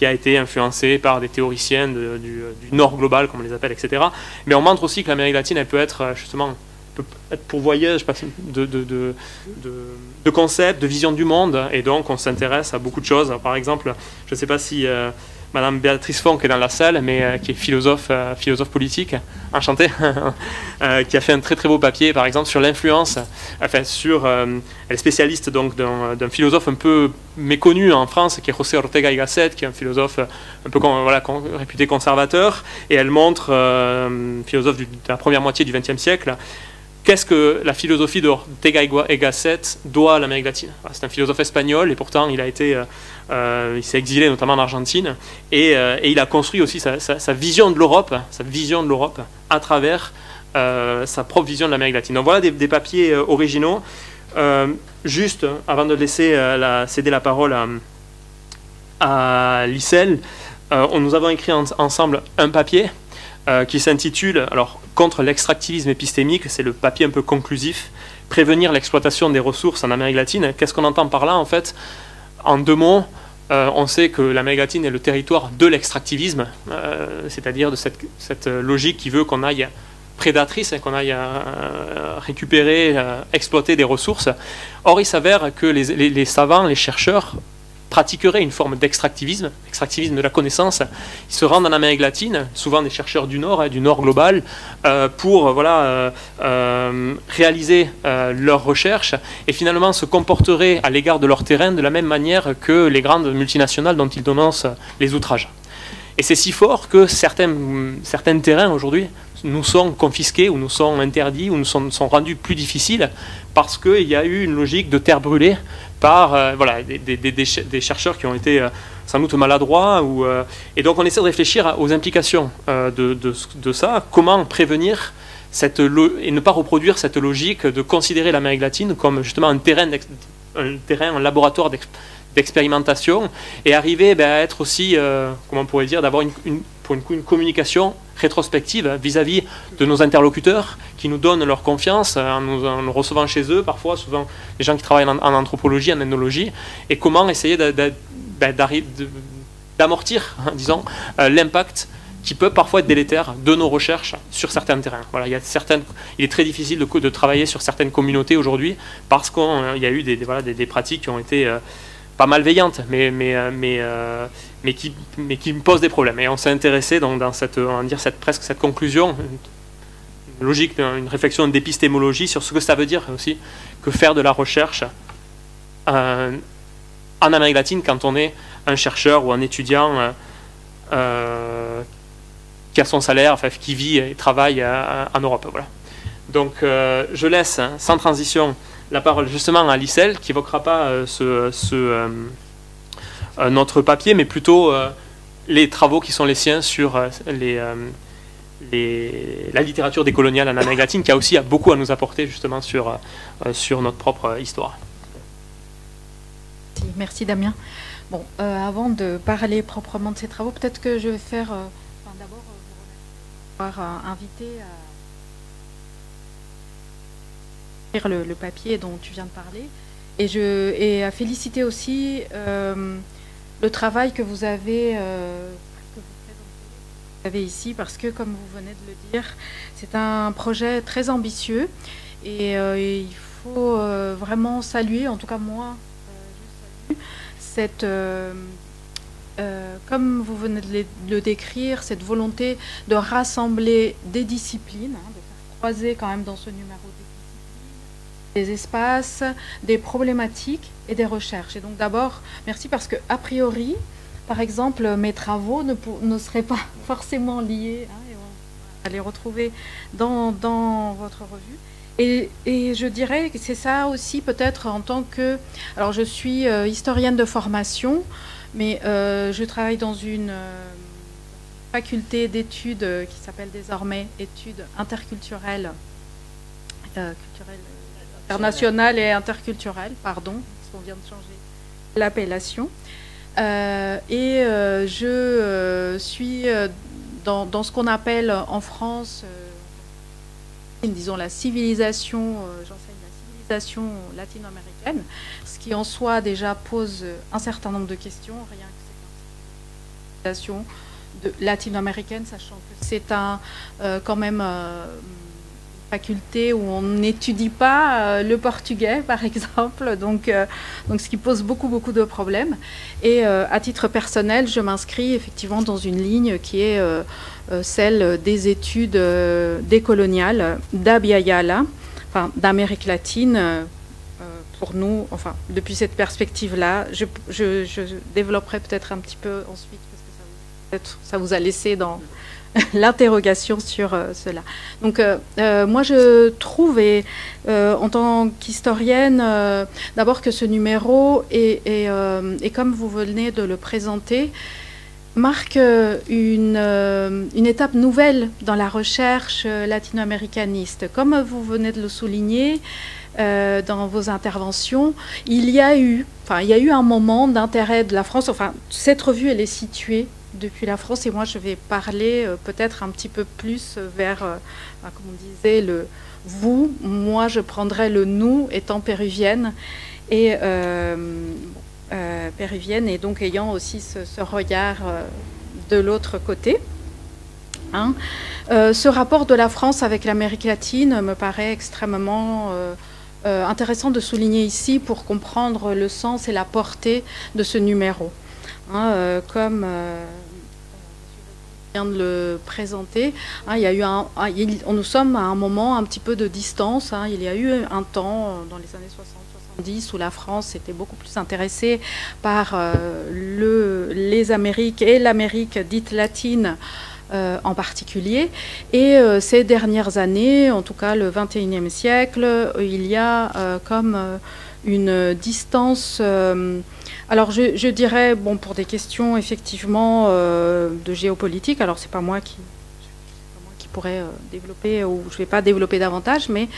a été influencé par des théoriciens du Nord global, comme on les appelle, etc. Mais on montre aussi que l'Amérique latine, elle peut être justement pourvoyeuse de concepts, de vision du monde, et donc on s'intéresse à beaucoup de choses. Par exemple, je ne sais pas si Madame Béatrice Fonck est dans la salle, mais qui est philosophe politique, enchantée, qui a fait un très beau papier, par exemple, sur l'influence, elle est spécialiste donc d'un philosophe un peu méconnu en France, qui est José Ortega y Gasset, qui est un philosophe un peu réputé conservateur, et elle montre, philosophe de la première moitié du XXe siècle, qu'est-ce que la philosophie d'Ortega y Gasset doit à l'Amérique latine. C'est un philosophe espagnol, et pourtant il s'est exilé notamment en Argentine, et il a construit aussi sa vision de l'Europe, à travers sa propre vision de l'Amérique latine. Donc voilà des papiers originaux. Juste, avant de laisser céder la parole à Lissel, nous avons écrit ensemble un papier qui s'intitule, alors, contre l'extractivisme épistémique, c'est le papier un peu conclusif, prévenir l'exploitation des ressources en Amérique latine. Qu'est-ce qu'on entend par là, en fait? En deux mots, on sait que l'Amérique latine est le territoire de l'extractivisme, c'est-à-dire de cette logique qui veut qu'on aille prédatrice, qu'on aille récupérer, exploiter des ressources. Or, il s'avère que les savants, les chercheurs, pratiqueraient une forme l'extractivisme de la connaissance. Ils se rendent en Amérique latine, souvent des chercheurs du Nord global, pour réaliser leurs recherches, et finalement se comporteraient à l'égard de leur terrain de la même manière que les grandes multinationales dont ils dénoncent les outrages. Et c'est si fort que certains terrains aujourd'hui nous sont confisqués, ou nous sont interdits, ou nous sont rendus plus difficiles, parce qu'il y a eu une logique de terre brûlée par des chercheurs qui ont été sans doute maladroits. Et donc on essaie de réfléchir aux implications de ça, comment prévenir et ne pas reproduire cette logique de considérer l'Amérique latine comme justement un terrain, un laboratoire d'expérimentation, et arriver à être aussi, comment on pourrait dire, d'avoir une communication rétrospective vis-à-vis de nos interlocuteurs qui nous donnent leur confiance en nous recevant chez eux, parfois, souvent les gens qui travaillent en anthropologie, en ethnologie, et comment essayer d'amortir, disons, l'impact qui peut parfois être délétère de nos recherches sur certains terrains. Voilà, il est très difficile de travailler sur certaines communautés aujourd'hui parce qu'il y a eu des pratiques qui ont été pas malveillantes, mais qui me posent des problèmes. Et on s'est intéressé donc dans cette conclusion, une logique, une réflexion d'épistémologie sur ce que ça veut dire aussi que faire de la recherche en Amérique latine quand on est un chercheur ou un étudiant qui a son salaire, enfin, qui vit et travaille en Europe. Voilà. Donc je laisse sans transition la parole justement à Lissel, qui évoquera pas notre papier, mais plutôt les travaux qui sont les siens sur la littérature décoloniale en Amérique latine, qui a aussi beaucoup à nous apporter justement sur notre propre histoire. Merci Damien. Bon, avant de parler proprement de ces travaux, peut-être que je vais faire d'abord vous avoir invité à lire le papier dont tu viens de parler et à féliciter aussi le travail que vous avez ici, parce que comme vous venez de le dire, c'est un projet très ambitieux et il faut vraiment saluer, en tout cas moi je salue cette, comme vous venez de le décrire, cette volonté de rassembler des disciplines, de faire croiser quand même dans ce numéro des espaces, des problématiques et des recherches. Et donc d'abord, merci parce que a priori, par exemple, mes travaux ne seraient pas forcément liés, et on va les retrouver dans votre revue. Et je dirais que c'est ça aussi peut-être en tant que... Alors je suis historienne de formation, mais je travaille dans une faculté d'études qui s'appelle désormais études interculturelles, internationales et interculturelles, pardon, parce qu'on vient de changer l'appellation. Je suis dans ce qu'on appelle en France, disons la civilisation, j'enseigne la civilisation latino-américaine, ce qui en soi déjà pose un certain nombre de questions, rien que c'est une civilisation latino-américaine, sachant que c'est quand même faculté où on n'étudie pas le portugais, par exemple, donc ce qui pose beaucoup de problèmes. Et à titre personnel, je m'inscris effectivement dans une ligne qui est celle des études décoloniales d'Abya Yala, enfin, d'Amérique latine. Pour nous, enfin, depuis cette perspective-là, je développerai peut-être un petit peu ensuite, parce que ça vous a laissé dans l'interrogation sur cela. Donc moi je trouve, en tant qu'historienne, d'abord que ce numéro et comme vous venez de le présenter, marque une étape nouvelle dans la recherche latino-américaniste. Comme vous venez de le souligner dans vos interventions, il y a eu un moment d'intérêt de la France. Enfin, cette revue, elle est située depuis la France, et moi je vais parler peut-être un petit peu plus vers, comme on disait, le vous. Moi je prendrai le nous, étant péruvienne, et donc ayant aussi ce regard de l'autre côté. Hein. Ce rapport de la France avec l'Amérique latine me paraît extrêmement intéressant de souligner ici pour comprendre le sens et la portée de ce numéro. Hein, comme vient de le présenter, hein, il y a eu nous sommes à un moment un petit peu de distance. Hein, il y a eu un temps dans les années 60-70 où la France était beaucoup plus intéressée par les Amériques et l'Amérique dite latine en particulier. Et ces dernières années, en tout cas le XXIe siècle, il y a comme une distance. Alors je dirais, bon, pour des questions effectivement de géopolitique, alors c'est pas moi qui pourrais développer, ou je ne vais pas développer davantage, mais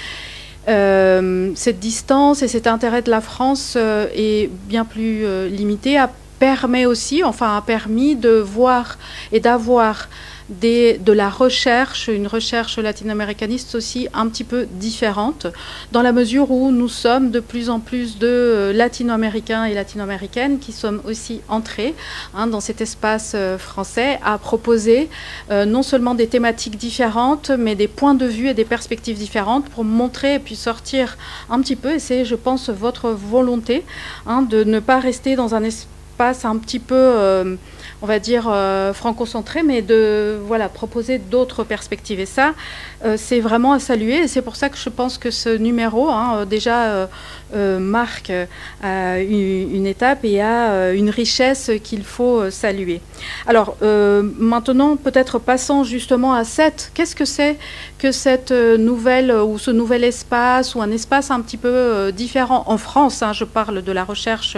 cette distance et cet intérêt de la France est bien plus limité, a permis de voir et d'avoir de la recherche, une recherche latino-américaniste aussi un petit peu différente, dans la mesure où nous sommes de plus en plus de latino-américains et latino-américaines qui sommes aussi entrés dans cet espace français à proposer non seulement des thématiques différentes, mais des points de vue et des perspectives différentes pour montrer et puis sortir un petit peu, et c'est, je pense, votre volonté de ne pas rester dans un espace un petit peu on va dire franco-centré, mais de proposer d'autres perspectives. Et ça, c'est vraiment à saluer. Et c'est pour ça que je pense que ce numéro déjà marque une étape et a une richesse qu'il faut saluer. Alors maintenant, peut-être passons justement à qu'est-ce que c'est que cette nouvelle ou ce nouvel espace, ou un espace un petit peu différent en France. Je parle de la recherche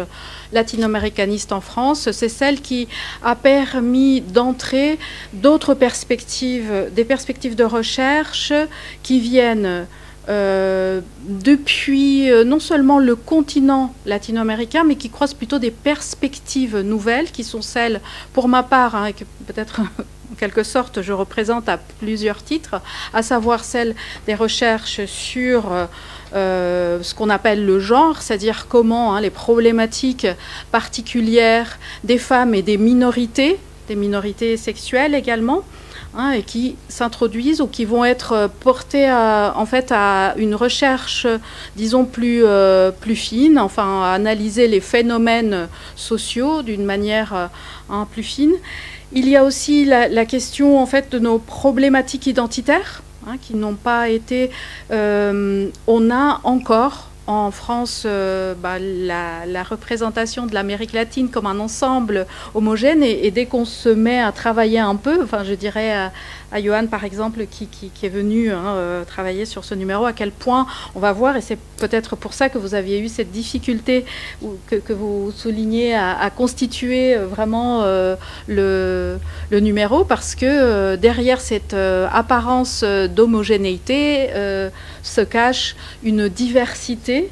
latino-américaniste colonialiste en France, c'est celle qui a permis d'entrer d'autres perspectives, des perspectives de recherche qui viennent depuis non seulement le continent latino-américain, mais qui croisent plutôt des perspectives nouvelles, qui sont celles, pour ma part, hein, et que peut-être en quelque sorte je représente à plusieurs titres, à savoir celles des recherches sur ce qu'on appelle le genre, c'est-à-dire comment les problématiques particulières des femmes et des minorités sexuelles également, et qui s'introduisent ou qui vont être portés en fait à une recherche, disons, plus fine, enfin à analyser les phénomènes sociaux d'une manière plus fine. Il y a aussi la question en fait de nos problématiques identitaires, qui n'ont pas été... on a encore en France la représentation de l'Amérique latine comme un ensemble homogène, et dès qu'on se met à travailler un peu, enfin je dirais à Johan par exemple qui est venu travailler sur ce numéro, à quel point on va voir, et c'est peut-être pour ça que vous aviez eu cette difficulté que vous soulignez à constituer vraiment le numéro, parce que derrière cette apparence d'homogénéité se cache une diversité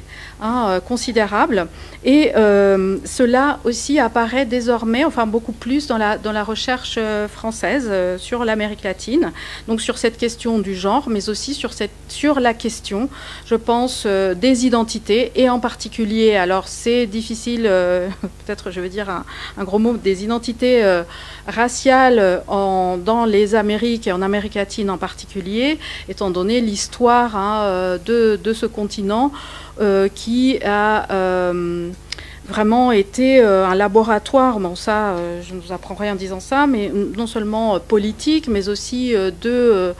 considérable, et cela aussi apparaît désormais, enfin beaucoup plus dans la recherche française sur l'Amérique latine, donc sur cette question du genre, mais aussi sur la question, je pense, des identités, et en particulier, alors c'est difficile, peut-être je veux dire un gros mot, des identités raciales dans les Amériques et en Amérique latine en particulier, étant donné l'histoire de ce continent qui a vraiment été un laboratoire, bon ça je ne vous apprends rien en disant ça, mais non seulement politique, mais aussi de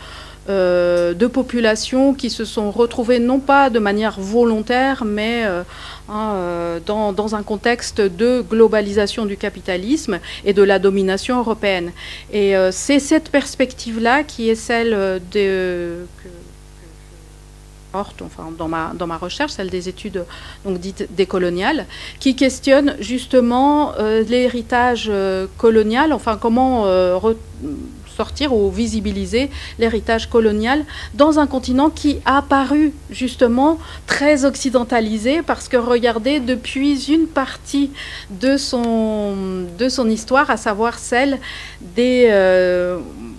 populations qui se sont retrouvées non pas de manière volontaire, mais dans un contexte de globalisation du capitalisme et de la domination européenne. Et c'est cette perspective-là qui est celle enfin, dans ma recherche, celle des études donc dites décoloniales, qui questionne justement l'héritage colonial, enfin comment sortir ou visibiliser l'héritage colonial dans un continent qui a apparu justement très occidentalisé, parce que regardez, depuis une partie de son histoire, à savoir celle des,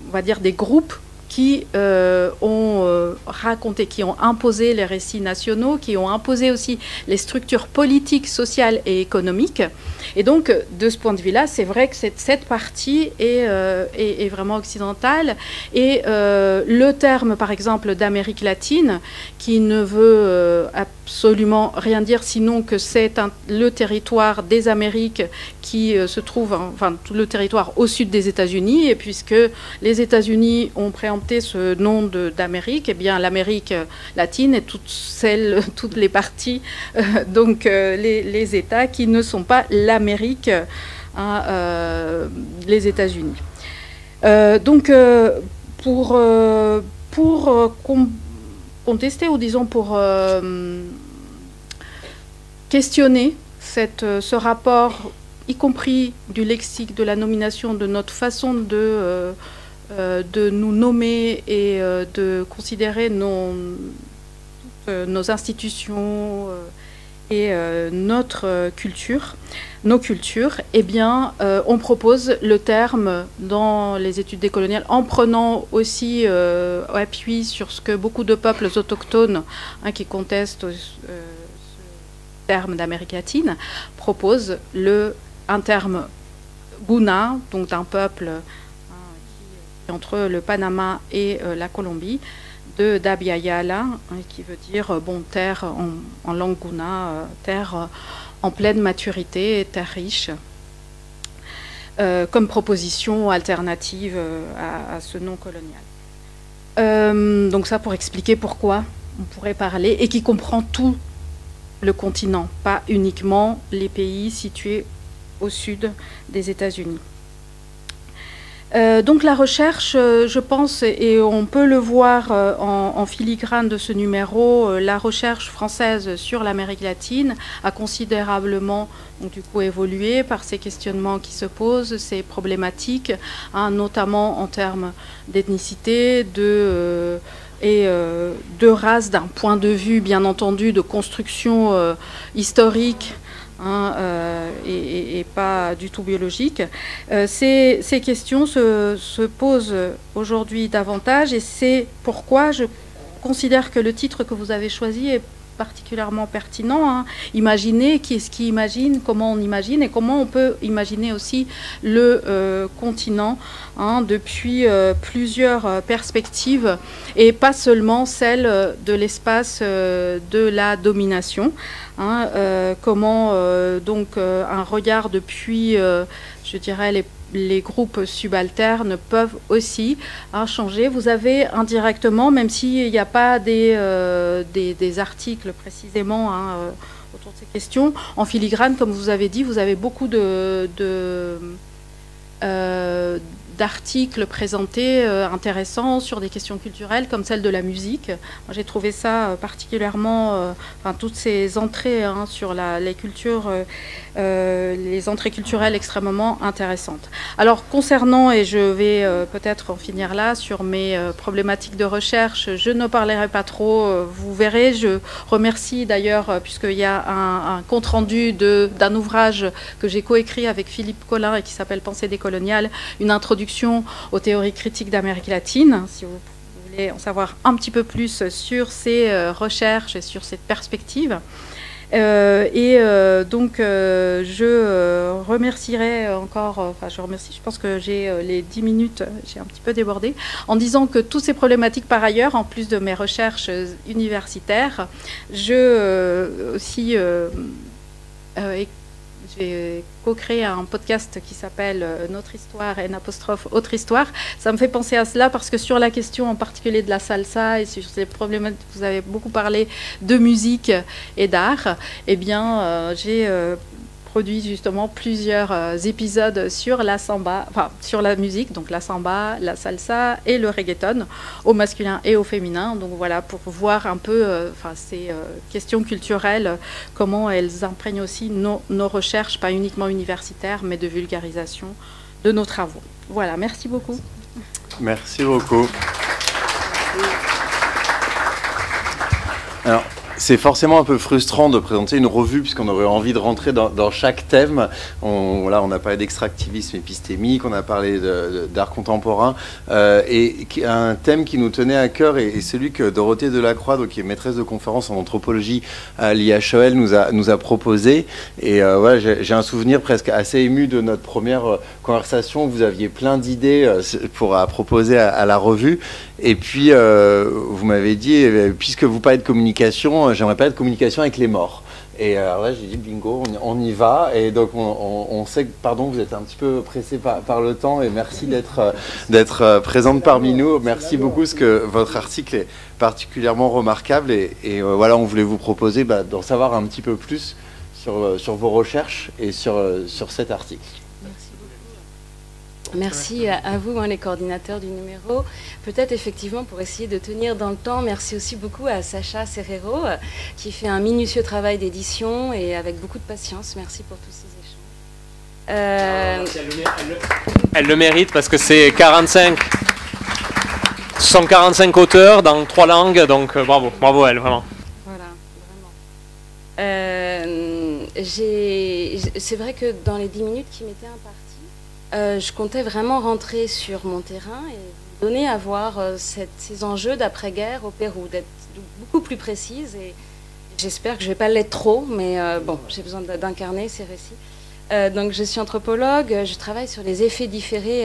on va dire, des groupes qui ont raconté, qui ont imposé les récits nationaux, qui ont imposé aussi les structures politiques, sociales et économiques. Et donc, de ce point de vue-là, c'est vrai que cette partie est vraiment occidentale. Et le terme, par exemple, d'Amérique latine, qui ne veut absolument rien dire, sinon que c'est le territoire des Amériques qui se trouve, enfin, tout le territoire au sud des États-Unis, et puisque les États-Unis ont préempté ce nom d'Amérique, eh bien l'Amérique latine et toutes les parties, donc les États qui ne sont pas l'Amérique, les États-Unis. Donc pour contester, ou disons pour questionner ce rapport, y compris du lexique, de la nomination, de notre façon de nous nommer et de considérer nos institutions et notre culture, nos cultures, eh bien, on propose le terme dans les études décoloniales, en prenant aussi appui sur ce que beaucoup de peuples autochtones qui contestent ce terme d'Amérique latine proposent, un terme Guna, donc d'un peuple entre le Panama et la Colombie, de Dabiayala, qui veut dire terre en langue Guna, terre en pleine maturité, terre riche, comme proposition alternative à ce nom colonial. Donc ça pour expliquer pourquoi on pourrait parler, et qui comprend tout le continent, pas uniquement les pays situés au sud des États-Unis. Donc la recherche, je pense, et on peut le voir en filigrane de ce numéro, la recherche française sur l'Amérique latine a considérablement donc, du coup, évolué par ces questionnements qui se posent, ces problématiques, hein, notamment en termes d'ethnicité, de race, d'un point de vue, bien entendu, de construction historique, hein, et pas du tout biologique. Ces questions se posent aujourd'hui davantage, et c'est pourquoi je considère que le titre que vous avez choisi est particulièrement pertinent. Hein. Imaginer, qui est-ce qui imagine, comment on imagine, et comment on peut imaginer aussi le continent, hein, depuis plusieurs perspectives, et pas seulement celle de l'espace de la domination. Hein, comment donc un regard depuis, je dirais, les groupes subalternes peuvent aussi, hein, changer. Vous avez indirectement, même s'il n'y a pas des articles précisément, hein, autour de ces questions, en filigrane, comme vous avez dit, vous avez beaucoup d'articles présentés intéressants sur des questions culturelles comme celle de la musique. J'ai trouvé ça particulièrement, enfin, toutes ces entrées, hein, sur les cultures, les entrées culturelles extrêmement intéressantes. Alors concernant, et je vais peut-être en finir là, sur mes problématiques de recherche, je ne parlerai pas trop, vous verrez. Je remercie d'ailleurs, puisqu'il y a un compte-rendu d'un ouvrage que j'ai coécrit avec Philippe Collin et qui s'appelle Pensée décoloniale, une introduction aux théories critiques d'Amérique latine, si vous voulez en savoir un petit peu plus sur ces recherches et sur cette perspective. Donc je remercierai encore, enfin je remercie, je pense que j'ai les 10 minutes, j'ai un petit peu débordé, en disant que toutes ces problématiques par ailleurs, en plus de mes recherches universitaires, j'ai co-créé un podcast qui s'appelle Notre Histoire @ Autre Histoire. Ça me fait penser à cela parce que sur la question en particulier de la salsa et sur ces problématiques, vous avez beaucoup parlé de musique et d'art, eh bien j'ai produit justement plusieurs épisodes sur la samba, enfin sur la musique, donc la samba, la salsa et le reggaeton, au masculin et au féminin. Donc voilà, pour voir un peu ces questions culturelles, comment elles imprègnent aussi nos recherches, pas uniquement universitaires, mais de vulgarisation de nos travaux. Voilà, merci beaucoup. Merci beaucoup. Alors, c'est forcément un peu frustrant de présenter une revue puisqu'on aurait envie de rentrer dans chaque thème. On a parlé d'extractivisme épistémique, on a parlé d'art contemporain, et un thème qui nous tenait à cœur est celui que Dorothée Delacroix, donc, qui est maîtresse de conférence en anthropologie à l'IHEL, nous a proposé. Et voilà, j'ai un souvenir presque assez ému de notre première conversation. Vous aviez plein d'idées à proposer à la revue. Et puis, vous m'avez dit, puisque vous parlez de communication, j'aimerais parler de communication avec les morts. Et alors là, j'ai dit, bingo, on y va. Et donc, on sait que, pardon, vous êtes un petit peu pressé par le temps. Et merci d'être présente parmi nous. Merci beaucoup, parce que votre article est particulièrement remarquable. Et voilà, on voulait vous proposer d'en savoir un petit peu plus sur vos recherches et sur cet article. Merci à vous, les coordinateurs du numéro. Peut-être effectivement pour essayer de tenir dans le temps, merci aussi beaucoup à Sacha Serrero qui fait un minutieux travail d'édition et avec beaucoup de patience. Merci pour tous ces échanges. Elle le mérite parce que c'est 145 auteurs dans 3 langues, donc bravo elle, vraiment. Voilà, vraiment. C'est vrai que dans les 10 minutes qui m'étaient imparties, je comptais vraiment rentrer sur mon terrain et vous donner à voir ces enjeux d'après-guerre au Pérou, d'être beaucoup plus précise. Et j'espère que je ne vais pas l'être trop, mais bon, j'ai besoin d'incarner ces récits. Donc je suis anthropologue, je travaille sur les effets différés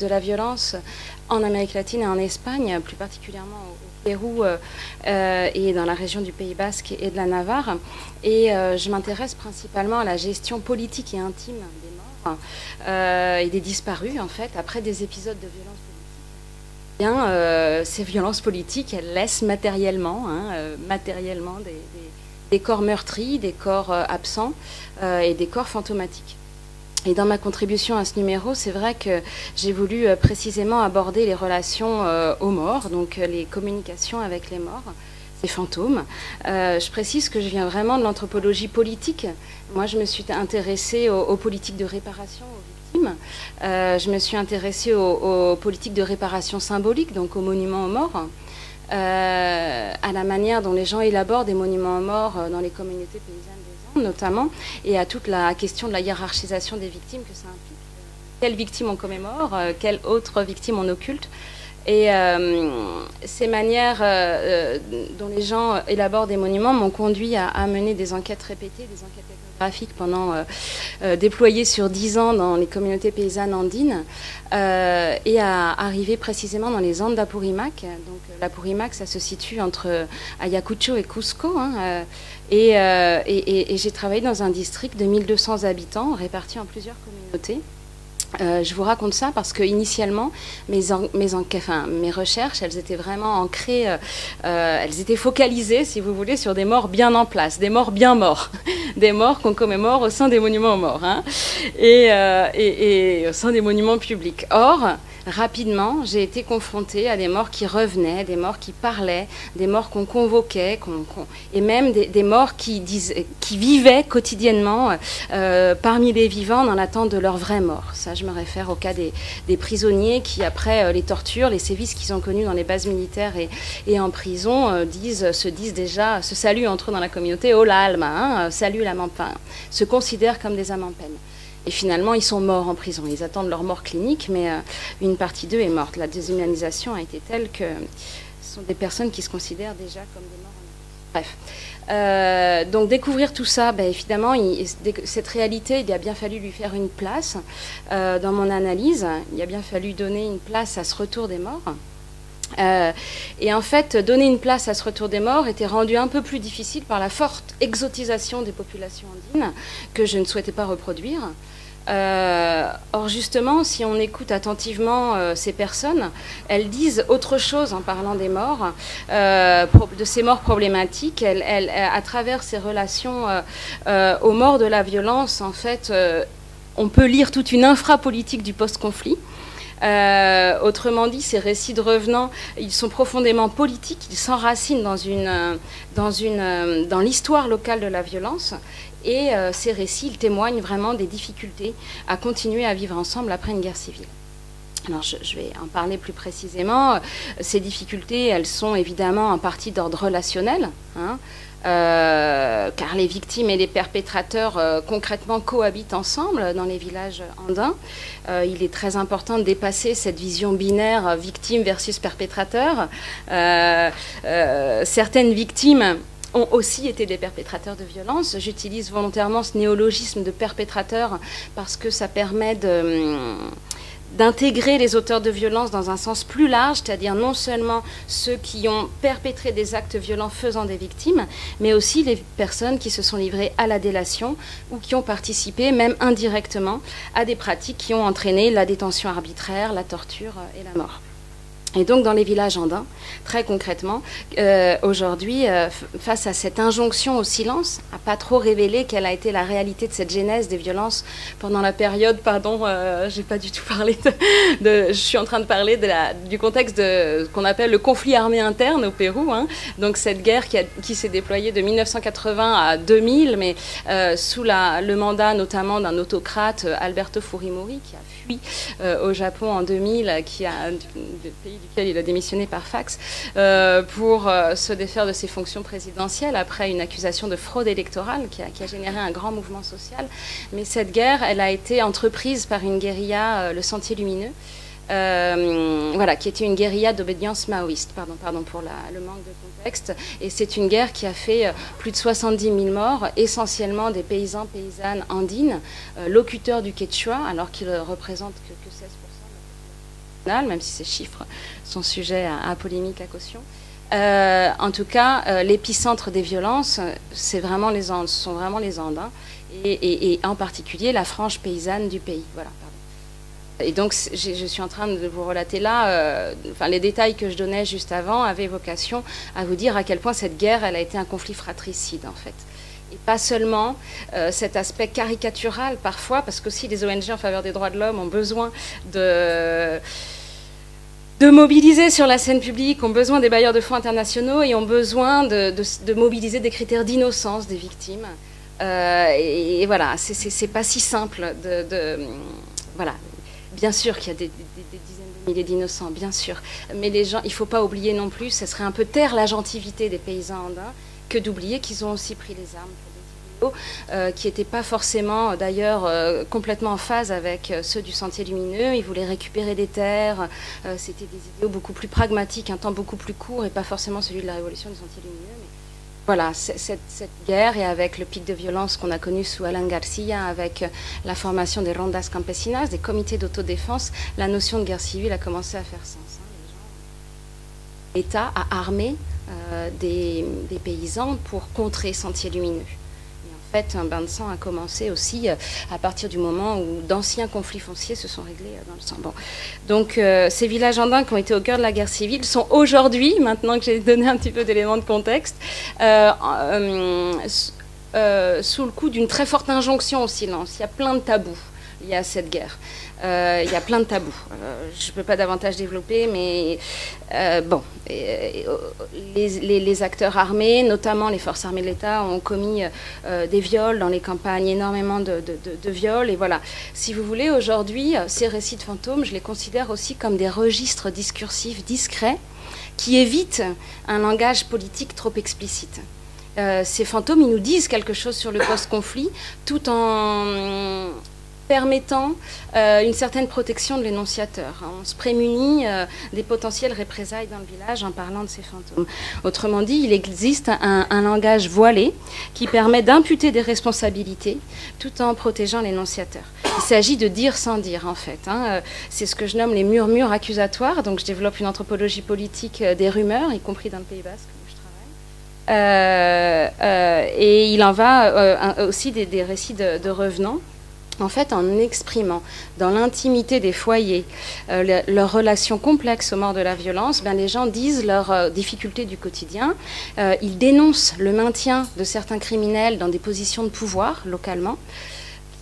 de la violence en Amérique latine et en Espagne, plus particulièrement au Pérou et dans la région du Pays Basque et de la Navarre. Et je m'intéresse principalement à la gestion politique et intime des morts et des disparus, en fait, après des épisodes de violence politique. Ces violences politiques, elles laissent matériellement des corps meurtris, des corps absents et des corps fantomatiques. Et dans ma contribution à ce numéro, c'est vrai que j'ai voulu précisément aborder les relations aux morts, donc les communications avec les morts, ces fantômes. Je précise que je viens vraiment de l'anthropologie politique. Moi, je me suis intéressée aux politiques de réparation aux victimes. Je me suis intéressée aux politiques de réparation symbolique, donc aux monuments aux morts. À la manière dont les gens élaborent des monuments aux morts dans les communautés paysannes des Andes notamment, et à toute la question de la hiérarchisation des victimes que ça implique. Quelles victimes on commémore, quelles autres victimes on occulte. Et ces manières dont les gens élaborent des monuments m'ont conduit à mener des enquêtes répétées, des enquêtes ethnographiques déployées sur 10 ans dans les communautés paysannes andines, et à arriver précisément dans les Andes d'Apurimac. Donc l'Apurimac, ça se situe entre Ayacucho et Cusco, et j'ai travaillé dans un district de 1200 habitants répartis en plusieurs communautés. Je vous raconte ça parce que initialement mes recherches, elles étaient vraiment ancrées, elles étaient focalisées, si vous voulez, sur des morts bien en place, des morts bien morts, des morts qu'on commémore au sein des monuments aux morts, et au sein des monuments publics. Or, rapidement, j'ai été confrontée à des morts qui revenaient, des morts qui parlaient, des morts qu'on convoquait, et même des morts qui vivaient quotidiennement parmi les vivants dans l'attente de leur vraie mort. Ça, je me réfère au cas des prisonniers qui, après les tortures, les sévices qu'ils ont connus dans les bases militaires et en prison, se saluent entre eux dans la communauté, oh la alma, salut la mampin, se considèrent comme des âmes en peine. Et finalement, ils sont morts en prison. Ils attendent leur mort clinique, mais une partie d'eux est morte. La déshumanisation a été telle que ce sont des personnes qui se considèrent déjà comme des morts. Bref. Donc découvrir tout ça, évidemment, cette réalité, il a bien fallu lui faire une place dans mon analyse. Il a bien fallu donner une place à ce retour des morts. Et en fait, donner une place à ce retour des morts était rendu un peu plus difficile par la forte exotisation des populations andines que je ne souhaitais pas reproduire. Or justement, si on écoute attentivement ces personnes, elles disent autre chose en parlant des morts, de ces morts problématiques. À travers ces relations aux morts de la violence, en fait, on peut lire toute une infrapolitique du post-conflit. Autrement dit, ces récits de revenants, ils sont profondément politiques, ils s'enracinent dans l'histoire locale de la violence. Et ces récits, ils témoignent vraiment des difficultés à continuer à vivre ensemble après une guerre civile. Alors, je vais en parler plus précisément. Ces difficultés, elles sont évidemment en partie d'ordre relationnel, car les victimes et les perpétrateurs concrètement cohabitent ensemble dans les villages andins. Il est très important de dépasser cette vision binaire victime versus perpétrateur. Certaines victimes ont aussi été des perpétrateurs de violences. J'utilise volontairement ce néologisme de perpétrateur parce que ça permet d'intégrer les auteurs de violences dans un sens plus large, c'est-à-dire non seulement ceux qui ont perpétré des actes violents faisant des victimes, mais aussi les personnes qui se sont livrées à la délation ou qui ont participé, même indirectement, à des pratiques qui ont entraîné la détention arbitraire, la torture et la mort. Et donc, dans les villages andins, très concrètement, aujourd'hui, face à cette injonction au silence, à pas trop révéler quelle a été la réalité de cette genèse des violences pendant la période, j'ai pas du tout parlé je suis en train de parler du contexte de ce qu'on appelle le conflit armé interne au Pérou, donc cette guerre qui s'est déployée de 1980 à 2000, mais sous le mandat notamment d'un autocrate, Alberto Fujimori, qui a fui au Japon en 2000, le pays duquel il a démissionné par fax, pour se défaire de ses fonctions présidentielles après une accusation de fraude électorale qui a généré un grand mouvement social. Mais cette guerre, elle a été entreprise par une guérilla, le Sentier Lumineux, qui était une guérilla d'obédience maoïste, pardon pour le manque de contexte. Et c'est une guerre qui a fait plus de 70 000 morts, essentiellement des paysans, paysannes andines, locuteurs du quechua, alors qu'ils ne représentent que 16% de la population, même si ces chiffres sont sujets à polémique, à caution. En tout cas, l'épicentre des violences, ce sont vraiment les Andes, et en particulier la frange paysanne du pays. Voilà. Et donc, je suis en train de vous relater là, les détails que je donnais juste avant avaient vocation à vous dire à quel point cette guerre, elle a été un conflit fratricide, en fait. Et pas seulement cet aspect caricatural parfois, parce qu'aussi les ONG en faveur des droits de l'homme ont besoin de mobiliser sur la scène publique, ont besoin des bailleurs de fonds internationaux et ont besoin de mobiliser des critères d'innocence des victimes. Et voilà, c'est pas si simple voilà. Bien sûr qu'il y a des dizaines de milliers d'innocents, bien sûr. Mais les gens, il ne faut pas oublier non plus, ce serait un peu taire l'agentivité des paysans andins que d'oublier qu'ils ont aussi pris les armes pour des idéaux qui n'étaient pas forcément, d'ailleurs, complètement en phase avec ceux du Sentier Lumineux. Ils voulaient récupérer des terres. C'était des idéaux beaucoup plus pragmatiques, un temps beaucoup plus court et pas forcément celui de la révolution du Sentier Lumineux. Mais voilà, cette guerre, et avec le pic de violence qu'on a connu sous Alan Garcia, avec la formation des rondas campesinas, des comités d'autodéfense, la notion de guerre civile a commencé à faire sens. L'État a armé des paysans pour contrer Sentier Lumineux. Et en fait, un bain de sang a commencé aussi à partir du moment où d'anciens conflits fonciers se sont réglés dans le sang. Bon. Donc ces villages andins qui ont été au cœur de la guerre civile sont aujourd'hui, maintenant que j'ai donné un petit peu d'éléments de contexte, sous le coup d'une très forte injonction au silence. Il y a plein de tabous liés à cette guerre. Il y a plein de tabous. Je ne peux pas davantage développer, mais bon, les acteurs armés, notamment les forces armées de l'État, ont commis des viols dans les campagnes, énormément de viols. Et voilà, si vous voulez, aujourd'hui, ces récits de fantômes, je les considère aussi comme des registres discursifs discrets qui évitent un langage politique trop explicite. Ces fantômes, ils nous disent quelque chose sur le post-conflit, tout en permettant une certaine protection de l'énonciateur. On se prémunit des potentielles représailles dans le village en parlant de ces fantômes. Autrement dit, il existe un langage voilé qui permet d'imputer des responsabilités tout en protégeant l'énonciateur. Il s'agit de dire sans dire, en fait. C'est ce que je nomme les murmures accusatoires. Donc, je développe une anthropologie politique des rumeurs, y compris dans le Pays Basque où je travaille. Et il en va aussi des récits de revenants. En fait, en exprimant dans l'intimité des foyers leurs relations complexes aux morts de la violence, les gens disent leurs difficultés du quotidien. Ils dénoncent le maintien de certains criminels dans des positions de pouvoir localement.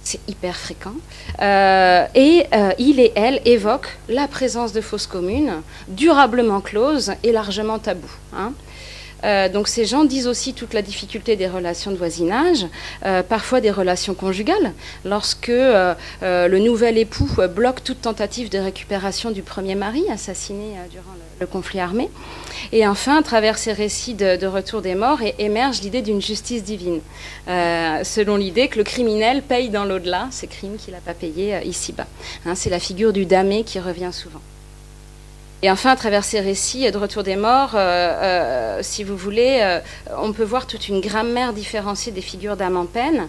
C'est hyper fréquent. Et il et elle évoquent la présence de fosses communes, durablement closes et largement tabous. Donc ces gens disent aussi toute la difficulté des relations de voisinage, parfois des relations conjugales, lorsque le nouvel époux bloque toute tentative de récupération du premier mari assassiné durant le conflit armé. Et enfin, à travers ces récits de retour des morts, émerge l'idée d'une justice divine, selon l'idée que le criminel paye dans l'au-delà ces crimes qu'il n'a pas payés ici-bas. C'est la figure du damné qui revient souvent. Et enfin, à travers ces récits de retour des morts, si vous voulez, on peut voir toute une grammaire différenciée des figures d'âme en peine.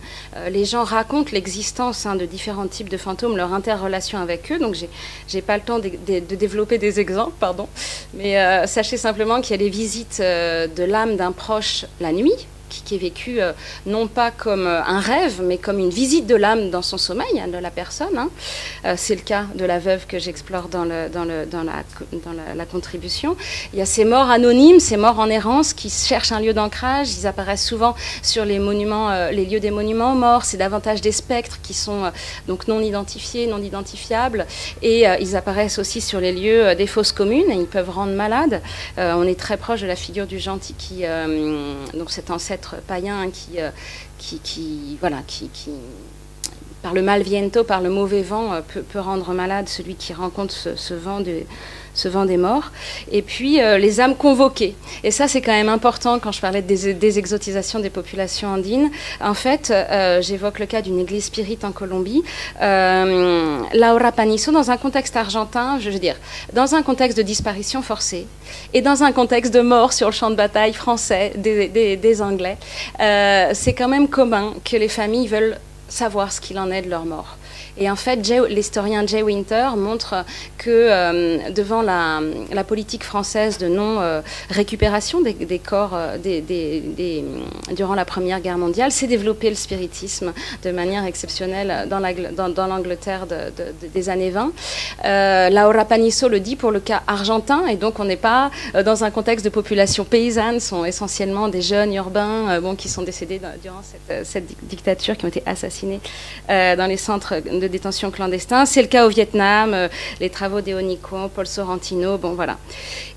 Les gens racontent l'existence de différents types de fantômes, leur interrelation avec eux. Donc, j'ai pas le temps de développer des exemples, pardon. Mais sachez simplement qu'il y a les visites de l'âme d'un proche la nuit, qui est vécu non pas comme un rêve, mais comme une visite de l'âme dans son sommeil, de la personne. C'est le cas de la veuve que j'explore dans la contribution. Il y a ces morts anonymes, ces morts en errance qui cherchent un lieu d'ancrage. Ils apparaissent souvent sur les monuments, les lieux des monuments aux morts. C'est davantage des spectres qui sont donc non identifiés, non identifiables. Et ils apparaissent aussi sur les lieux des fosses communes et ils peuvent rendre malades. On est très proche de la figure du gentil donc cet ancêtre païen qui par le malviento, par le mauvais vent, peut rendre malade celui qui rencontre ce vent des morts. Et puis les âmes convoquées. Et ça, c'est quand même important quand je parlais des exotisations des populations andines. En fait, j'évoque le cas d'une église spirite en Colombie. Laura Panizo, dans un contexte argentin, je veux dire, dans un contexte de disparition forcée et dans un contexte de mort sur le champ de bataille français des Anglais, c'est quand même commun que les familles veulent savoir ce qu'il en est de leur mort. Et en fait, l'historien Jay Winter montre que devant la politique française de non-récupération des corps durant la Première Guerre mondiale, s'est développé le spiritisme de manière exceptionnelle dans l'Angleterre des années 20. Laura Panisso le dit pour le cas argentin, et donc on n'est pas dans un contexte de population paysanne, sont essentiellement des jeunes urbains qui sont décédés durant cette dictature, qui ont été assassinés dans les centres de détention clandestins. C'est le cas au Vietnam, les travaux d'Eonico, Paul Sorrentino, bon voilà.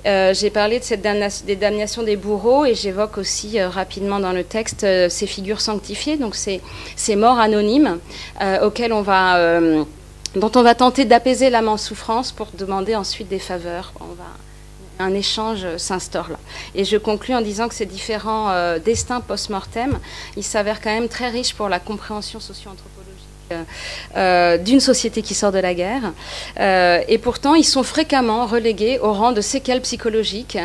J'ai parlé de cette damnation des bourreaux, et j'évoque aussi rapidement dans le texte ces figures sanctifiées, donc ces morts anonymes dont on va tenter d'apaiser l'âme en souffrance pour demander ensuite des faveurs. Un échange s'instaure là. Et je conclus en disant que ces différents destins post-mortem, ils s'avèrent quand même très riches pour la compréhension socio-anthropologique d'une société qui sort de la guerre. Et pourtant, ils sont fréquemment relégués au rang de séquelles psychologiques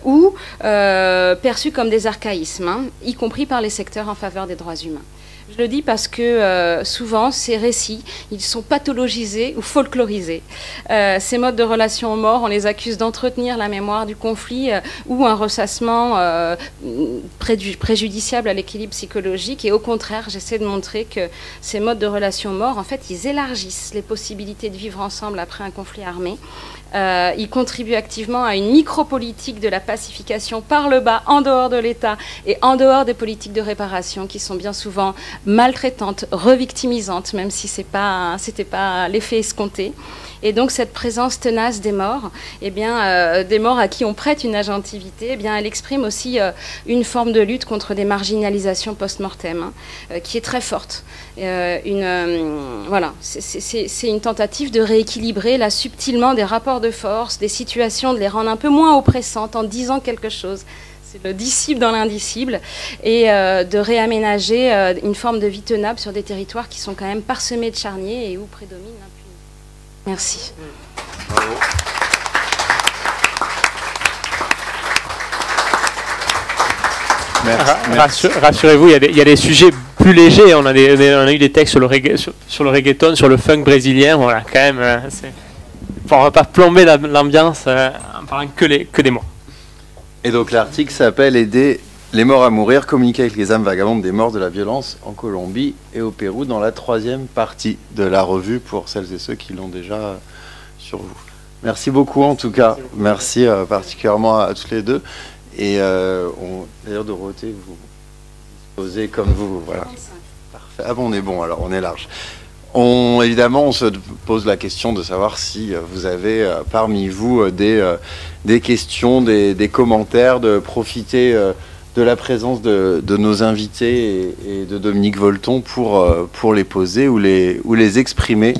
ou perçus comme des archaïsmes, y compris par les secteurs en faveur des droits humains. Je le dis parce que souvent, ces récits, ils sont pathologisés ou folklorisés. Ces modes de relation aux morts, on les accuse d'entretenir la mémoire du conflit ou un ressassement préjudiciable à l'équilibre psychologique. Et au contraire, j'essaie de montrer que ces modes de relation aux morts, en fait, ils élargissent les possibilités de vivre ensemble après un conflit armé. Ils contribuent activement à une micro-politique de la pacification par le bas, en dehors de l'État et en dehors des politiques de réparation qui sont bien souvent maltraitantes, revictimisantes, même si c'était pas l'effet escompté. Et donc cette présence tenace des morts, des morts à qui on prête une agentivité, elle exprime aussi une forme de lutte contre des marginalisations post-mortem, qui est très forte. Voilà, c'est une tentative de rééquilibrer là subtilement des rapports de force, des situations, de les rendre un peu moins oppressantes en disant quelque chose. C'est le disciple dans l'indicible, et de réaménager une forme de vie tenable sur des territoires qui sont quand même parsemés de charniers et où prédomine l'impunité. Merci. Bravo. Merci. Rassurez-vous, il y a des sujets plus légers. On a eu des textes sur le reggaeton, sur le funk brésilien. Voilà, quand même, on ne va pas plomber l'ambiance en parlant que des morts. Et donc l'article s'appelle « Aider les morts à mourir, communiquer avec les âmes vagabondes des morts de la violence en Colombie et au Pérou » dans la 3e partie de la revue pour celles et ceux qui l'ont déjà sur vous. Merci beaucoup en tout cas. Merci particulièrement à toutes les deux. Et d'ailleurs Dorothée, vous disposez comme vous. Voilà. Parfait. Ah bon, on est bon alors, on est large. Évidemment, on se pose la question de savoir si vous avez parmi vous des questions, des commentaires, de profiter de la présence de nos invités et de Dominique Volton pour les poser ou les exprimer.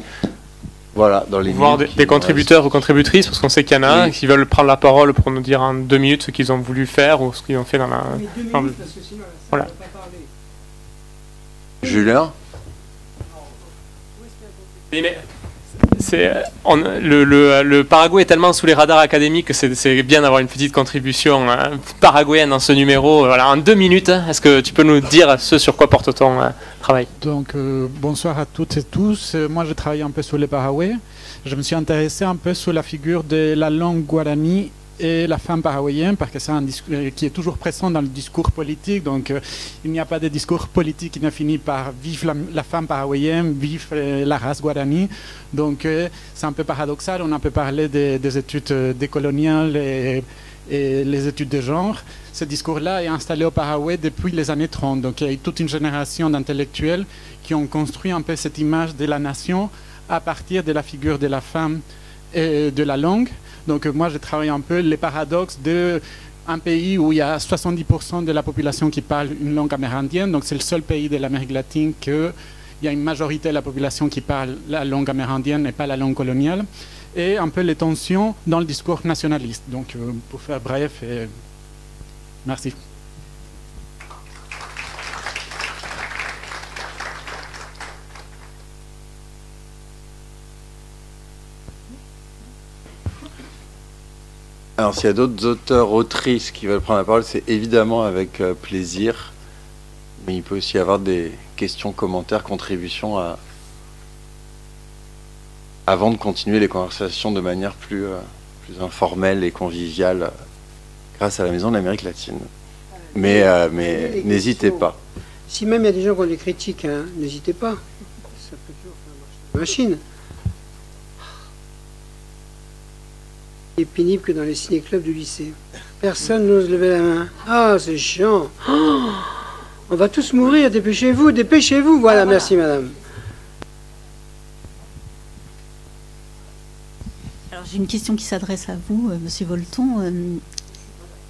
Voilà, dans les voir des contributeurs ou contributrices, parce qu'on sait qu'il y en a qui veulent prendre la parole pour nous dire en 2 minutes ce qu'ils ont voulu faire ou ce qu'ils ont fait dans la... Mais 2 minutes, parce que sinon, ça ne va pas parler. Julien ? Le Paraguay est tellement sous les radars académiques que c'est bien d'avoir une petite contribution paraguayenne dans ce numéro. Voilà, en 2 minutes, est-ce que tu peux nous dire ce sur quoi porte ton travail? Donc, bonsoir à toutes et tous. Moi, je travaille un peu sur le Paraguay. Je me suis intéressé un peu sur la figure de la langue guarani et la femme paraguayenne, parce que c'est un discours qui est toujours présent dans le discours politique. Donc, il n'y a pas de discours politique qui ne finit par « vive la femme paraguayenne, vive la race guarani ». Donc, c'est un peu paradoxal. On a un peu parlé des études décoloniales et les études de genre. Ce discours-là est installé au Paraguay depuis les années 30. Donc, il y a eu toute une génération d'intellectuels qui ont construit un peu cette image de la nation à partir de la figure de la femme et de la langue. Donc moi, je travaille un peu les paradoxes d'un pays où il y a 70% de la population qui parle une langue amérindienne. Donc c'est le seul pays de l'Amérique latine qu'il y a une majorité de la population qui parle la langue amérindienne et pas la langue coloniale. Et un peu les tensions dans le discours nationaliste. Donc pour faire bref, merci. Alors, s'il y a d'autres auteurs, autrices qui veulent prendre la parole, c'est évidemment avec plaisir. Mais il peut aussi y avoir des questions, commentaires, contributions à avant de continuer les conversations de manière plus informelle et conviviale grâce à la Maison de l'Amérique latine. Mais n'hésitez pas. Si même il y a des gens qui ont des critiques, hein, n'hésitez pas. Ça peut toujours faire marcher la machine. Il est pénible que dans les ciné-clubs du lycée. Personne n'ose lever la main. Ah, c'est chiant. Oh, on va tous mourir, dépêchez-vous, dépêchez-vous. Voilà, merci madame. Alors j'ai une question qui s'adresse à vous, Monsieur Volton.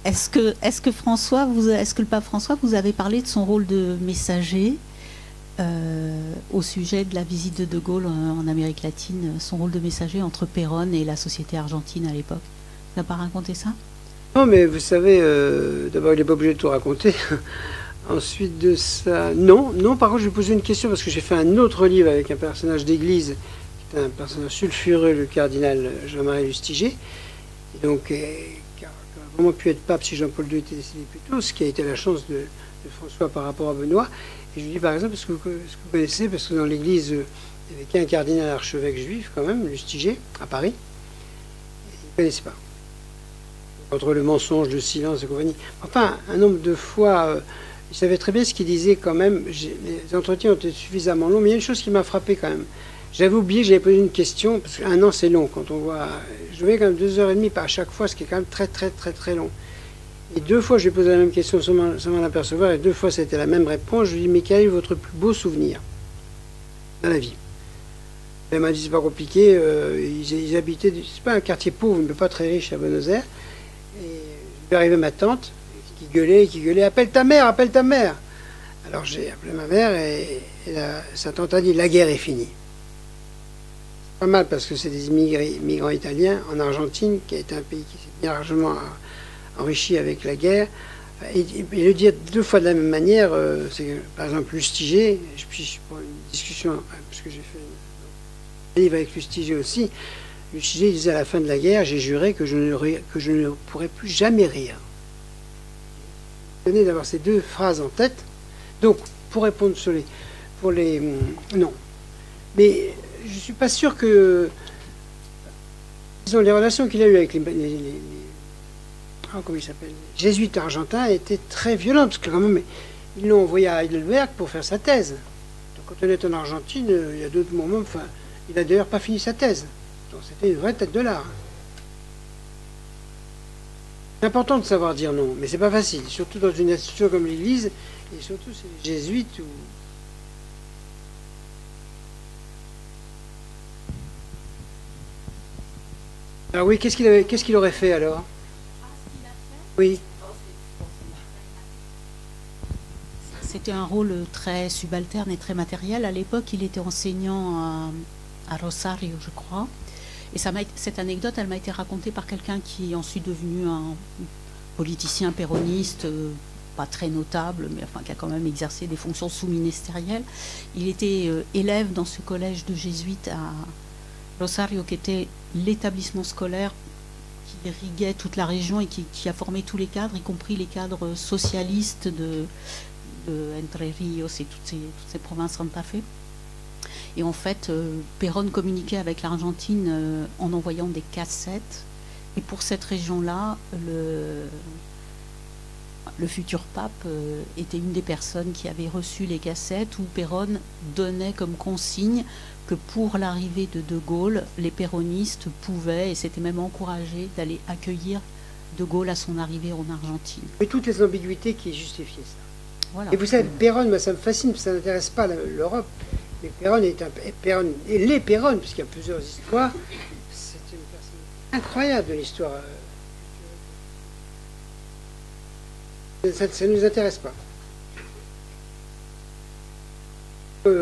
Est-ce que le pape François vous avez parlé de son rôle de messager au sujet de la visite de Gaulle en Amérique latine, son rôle de messager entre Perón et la société argentine à l'époque? Vous n'avez pas raconté ça? Non, mais vous savez, d'abord il n'est pas obligé de tout raconter. Ensuite de ça, non, par contre je vais poser une question parce que j'ai fait un autre livre avec un personnage d'église, qui est un personnage sulfureux, le cardinal Jean-Marie Lustiger, et donc qui a vraiment pu être pape si Jean-Paul II était décédé plus tôt, ce qui a été la chance de François par rapport à Benoît. Et je lui dis par exemple, est-ce que vous connaissez, parce que dans l'église, il n'y avait qu'un cardinal archevêque juif quand même, Lustiger, à Paris, et il ne connaissait pas. Entre le mensonge, le silence et compagnie. Enfin, un nombre de fois, il savait très bien ce qu'il disait quand même. Les entretiens ont été suffisamment longs, mais il y a une chose qui m'a frappé quand même. J'avais oublié que j'avais posé une question, parce qu'un an c'est long quand on voit. Je voyais quand même 2h30 à chaque fois, ce qui est quand même très long. Et 2 fois, je lui ai posé la même question sans m'en apercevoir, et 2 fois, c'était la même réponse. Je lui ai dit, mais quel est votre plus beau souvenir dans la vie? Elle m'a dit, c'est pas compliqué, ils habitaient, c'est pas un quartier pauvre, mais pas très riche à Buenos Aires. Et je vais arriver ma tante, qui gueulait, appelle ta mère. Alors j'ai appelé ma mère, et sa tante a dit, la guerre est finie. C'est pas mal, parce que c'est des migrants italiens en Argentine, qui a été un pays qui s'est bien largement enrichi avec la guerre, et le dire 2 fois de la même manière, c'est par exemple Lustiger, puis je prends une discussion, parce que j'ai fait un livre avec Lustiger aussi. Lustiger disait à la fin de la guerre, j'ai juré que je ne pourrais plus jamais rire. Vous venez d'avoir ces 2 phrases en tête. Donc, pour répondre sur les non. Mais je ne suis pas sûr que, disons, les relations qu'il a eues avec comment il s'appelle, les jésuites argentins étaient très violentes, parce que quand même, ils l'ont envoyé à Heidelberg pour faire sa thèse. Donc, quand on est en Argentine, il y a d'autres moments, enfin, il n'a d'ailleurs pas fini sa thèse. Donc c'était une vraie tête de l'art. C'est important de savoir dire non, mais c'est pas facile, surtout dans une institution comme l'Église, et surtout c'est les jésuites. Alors oui, qu'est-ce qu'il aurait fait alors? Oui. C'était un rôle très subalterne et très matériel. À l'époque, il était enseignant à Rosario, je crois. Et cette anecdote, elle m'a été racontée par quelqu'un qui est ensuite devenu un politicien péroniste, pas très notable, mais enfin qui a quand même exercé des fonctions sous-ministérielles. Il était élève dans ce collège de jésuites à Rosario, qui était l'établissement scolaire qui irriguait toute la région et qui a formé tous les cadres, y compris les cadres socialistes de Entre Rios et toutes ces provinces Santa Fe. Et en fait, Perón communiquait avec l'Argentine en envoyant des cassettes. Et pour cette région-là, le futur pape était une des personnes qui avait reçu les cassettes où Perón donnait comme consigne que pour l'arrivée de De Gaulle, les péronistes pouvaient, et c'était même encouragé, d'aller accueillir De Gaulle à son arrivée en Argentine. Et toutes les ambiguïtés qui justifiaient ça. Voilà. Et vous savez, Perón, moi, ça me fascine, parce que ça n'intéresse pas l'Europe. Mais Perón et les Perón, puisqu'il y a plusieurs histoires, c'est une personne incroyable de l'histoire. Ça ne nous intéresse pas.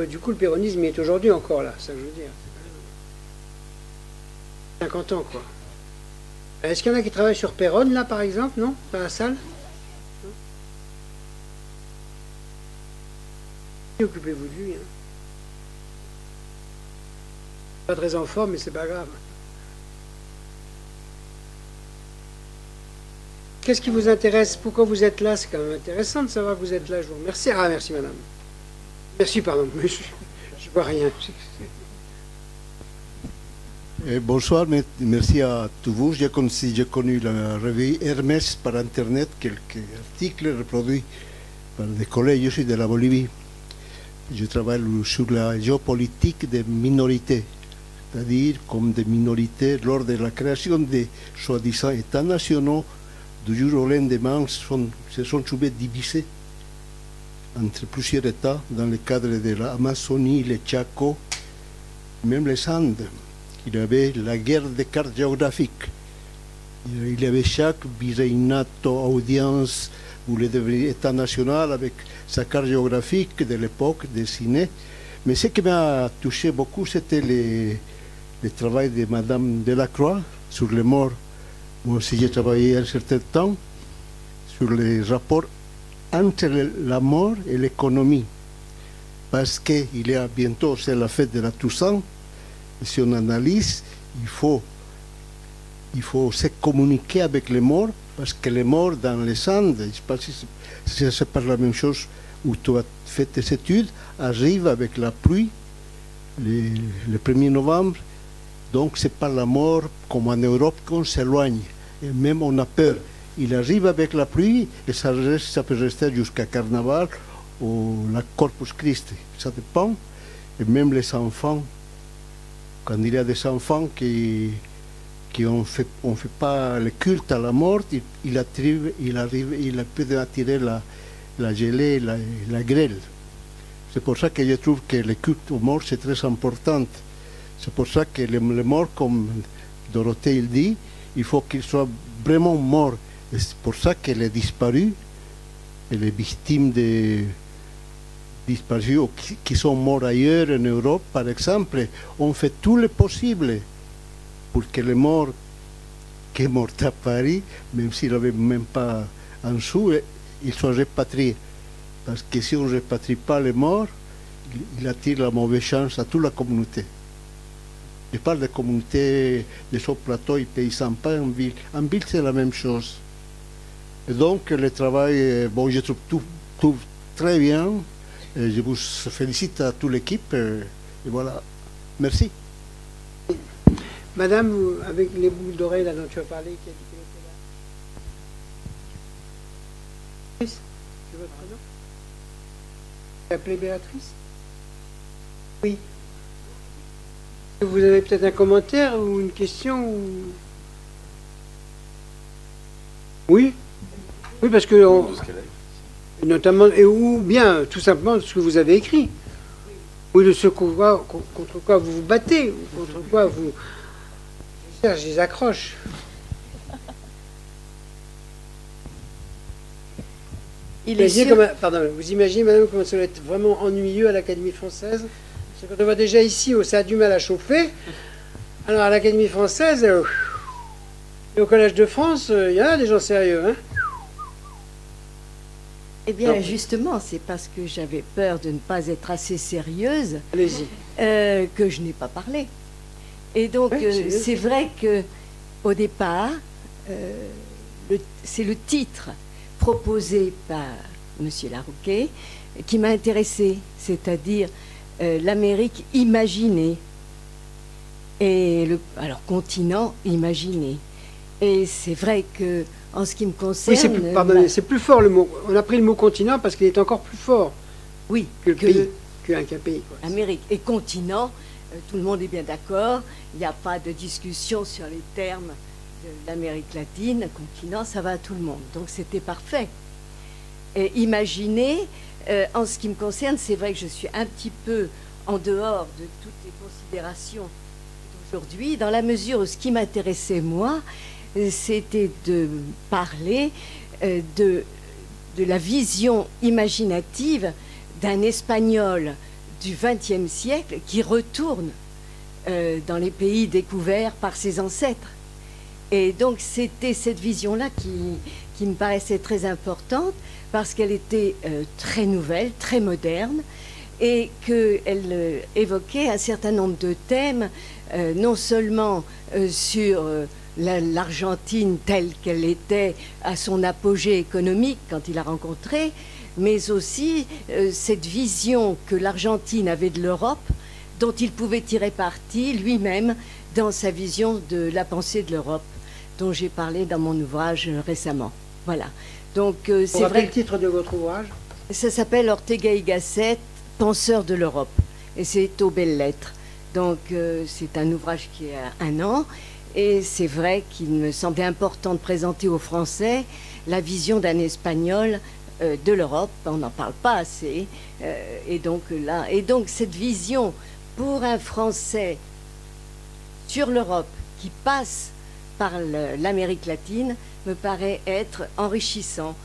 Du coup, le péronisme est aujourd'hui encore là, c'est ça que je veux dire. 50 ans, quoi. Est-ce qu'il y en a qui travaillent sur Perón, là, par exemple, non? Dans la salle? Occupez-vous de lui. Hein. Pas très en forme, mais c'est pas grave. Qu'est-ce qui vous intéresse? Pourquoi vous êtes là? C'est quand même intéressant de savoir que vous êtes là. Je vous remercie. Ah, merci, madame. Merci, pardon. Je vois rien. Bonsoir, merci à tous vous. J'ai connu la revue Hermès par Internet, quelques articles reproduits par des collègues. Je suis de la Bolivie. Je travaille sur la géopolitique des minorités, c'est-à-dire comme des minorités lors de la création des soi-disant États nationaux, du jour au lendemain se sont trouvés divisés entre plusieurs États dans le cadre de l'Amazonie, le Chaco, même les Andes. Il y avait la guerre des cartes géographiques. Il y avait chaque virreinato, audience ou l'État national avec sa carte géographique de l'époque dessinée. Mais ce qui m'a touché beaucoup, c'était le travail de Madame Delacroix sur les morts. Moi aussi, j'ai travaillé un certain temps sur les rapports entre la mort et l'économie. Parce qu'il y a bientôt, c'est la fête de la Toussaint. Si on analyse, il faut se communiquer avec les morts, parce que les morts dans les Andes, je ne sais pas si c'est pas la même chose où tu as fait tes études, arrivent avec la pluie le 1er novembre. Donc c'est pas la mort comme en Europe qu'on s'éloigne. Et même on a peur. Il arrive avec la pluie et ça peut rester jusqu'à Carnaval ou la Corpus Christi. Ça dépend. Et même les enfants, quand il y a des enfants qui on fait pas le culte à la mort, il peut attirer la gelée, la grêle. C'est pour ça que je trouve que le culte aux morts c'est très important. C'est pour ça que les morts, comme Dorothée il dit, il faut qu'ils soient vraiment morts. Et c'est pour ça que les disparus et les victimes de disparus ou qui sont morts ailleurs en Europe, par exemple, ont fait tout le possible pour que les morts qui sont morts à Paris, même s'ils n'avaient même pas en dessous, ils soient répatriés. Parce que si on ne répatrie pas les morts, il attire la mauvaise chance à toute la communauté. Je parle de communauté de ce plateau et paysans, pas en ville. En ville, c'est la même chose. Et donc, le travail, bon, je trouve tout très bien. Et je vous félicite à toute l'équipe. Et voilà. Merci. Madame, avec les boucles d'oreilles là dont tu as parlé, qui a dit qu'elle était là. C'est votre prénom? Vous appelez Béatrice? Oui. Vous avez peut-être un commentaire ou une question ou... Oui. Oui, parce que notamment, ou bien tout simplement ce que vous avez écrit. Oui, de ce contre quoi vous vous battez, ou contre quoi vous... Je les accroche. Pardon, vous imaginez, madame, comment ça doit être vraiment ennuyeux à l'Académie française? Parce que quand on va déjà ici, ça a du mal à chauffer. Alors à l'Académie française, et au Collège de France, il y a des gens sérieux, hein? Eh bien, justement, c'est parce que j'avais peur de ne pas être assez sérieuse que je n'ai pas parlé. Et donc, oui, c'est vrai que au départ, c'est le titre proposé par M. Larrouquet qui m'a intéressée, c'est-à-dire l'Amérique imaginée, et alors continent imaginé. Et c'est vrai que en ce qui me concerne... Oui, pardonnez, c'est plus fort le mot. On a pris le mot continent parce qu'il est encore plus fort. Oui, qu'un pays. Quoi. Amérique et continent, tout le monde est bien d'accord. Il n'y a pas de discussion sur les termes de l'Amérique latine. Continent, ça va à tout le monde. Donc c'était parfait. Et imaginez, en ce qui me concerne, c'est vrai que je suis un petit peu en dehors de toutes les considérations d'aujourd'hui, dans la mesure où ce qui m'intéressait, moi, c'était de parler de la vision imaginative d'un Espagnol du XXe siècle qui retourne dans les pays découverts par ses ancêtres. Et donc c'était cette vision-là qui me paraissait très importante parce qu'elle était très nouvelle, très moderne, et qu'elle évoquait un certain nombre de thèmes, non seulement sur l'Argentine telle qu'elle était à son apogée économique quand il a rencontré, mais aussi cette vision que l'Argentine avait de l'Europe, dont il pouvait tirer parti lui-même dans sa vision de la pensée de l'Europe, dont j'ai parlé dans mon ouvrage récemment. Voilà. Donc c'est vrai. Le titre de votre ouvrage? Ça s'appelle Ortega y Gasset, Penseur de l'Europe, et c'est aux belles lettres. Donc c'est un ouvrage qui a 1 an, et c'est vrai qu'il me semblait important de présenter aux Français la vision d'un Espagnol de l'Europe. On n'en parle pas assez, et donc cette vision pour un Français sur l'Europe qui passe par l'Amérique latine me paraît être enrichissant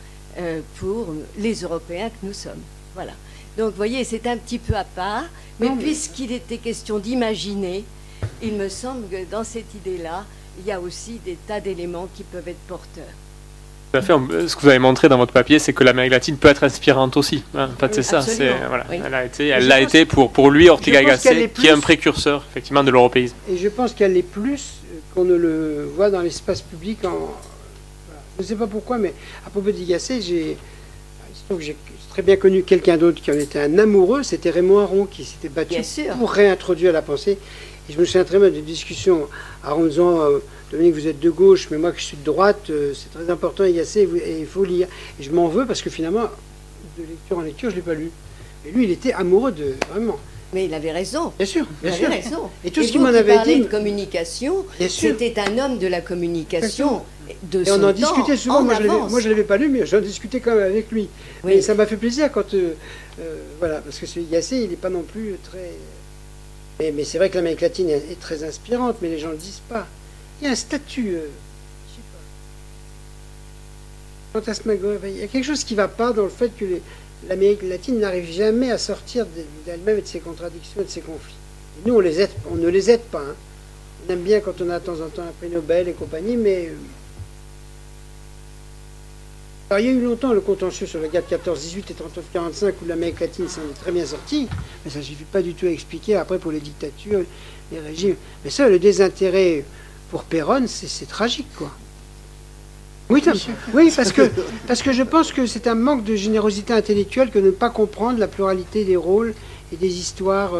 pour les Européens que nous sommes. Voilà. Donc, vous voyez, c'est un petit peu à part, mais puisqu'il était question d'imaginer, il me semble que dans cette idée-là, il y a aussi des tas d'éléments qui peuvent être porteurs. Tout à fait. Ce que vous avez montré dans votre papier, c'est que l'Amérique latine peut être inspirante aussi. Hein. En fait, c'est ça. Voilà. Oui. Elle l'a été pour lui, Ortega y Gasset, qui est un précurseur, effectivement, de l'européisme. Et je pense qu'elle l'est plus qu'on ne le voit dans l'espace public. Voilà. Je ne sais pas pourquoi, mais à propos d'Y Gasset, j'ai très bien connu quelqu'un d'autre qui en était un amoureux. C'était Raymond Aron qui s'était battu pour réintroduire la pensée. Et je me souviens très bien de discussions Aron disant Dominique, vous êtes de gauche, mais moi que je suis de droite, c'est très important, Y Gasset, et il faut lire. Et je m'en veux parce que finalement, de lecture en lecture, je ne l'ai pas lu. Et lui, il était amoureux de... Vraiment. Mais il avait raison. Bien sûr, bien sûr. Il avait raison. Et tout ce qu'il m'en avait dit... de communication, c'était un homme de la communication de son temps. Et on en discutait souvent. Moi, je ne l'avais pas lu, mais j'en discutais quand même avec lui. Oui. Et ça m'a fait plaisir quand... voilà, parce que ce Gasset, il n'est pas non plus très... Mais c'est vrai que l'Amérique latine est très inspirante, mais les gens ne le disent pas. Il y a un statut... je sais pas. Fantasmagorique. Il y a quelque chose qui ne va pas dans le fait que l'Amérique latine n'arrive jamais à sortir d'elle-même et de ses contradictions et de ses conflits. Et nous, on ne les aide pas. Hein. On aime bien quand on a de temps en temps un prix Nobel et compagnie, mais... Alors, il y a eu longtemps le contentieux sur la guerre de 14-18 et 39-45 où l'Amérique latine s'en est très bien sortie, mais ça ne suffit pas du tout à expliquer après pour les dictatures, les régimes. Mais ça, le désintérêt pour Péronne, c'est tragique, quoi. Oui, oui, parce que je pense que c'est un manque de générosité intellectuelle que de ne pas comprendre la pluralité des rôles et des histoires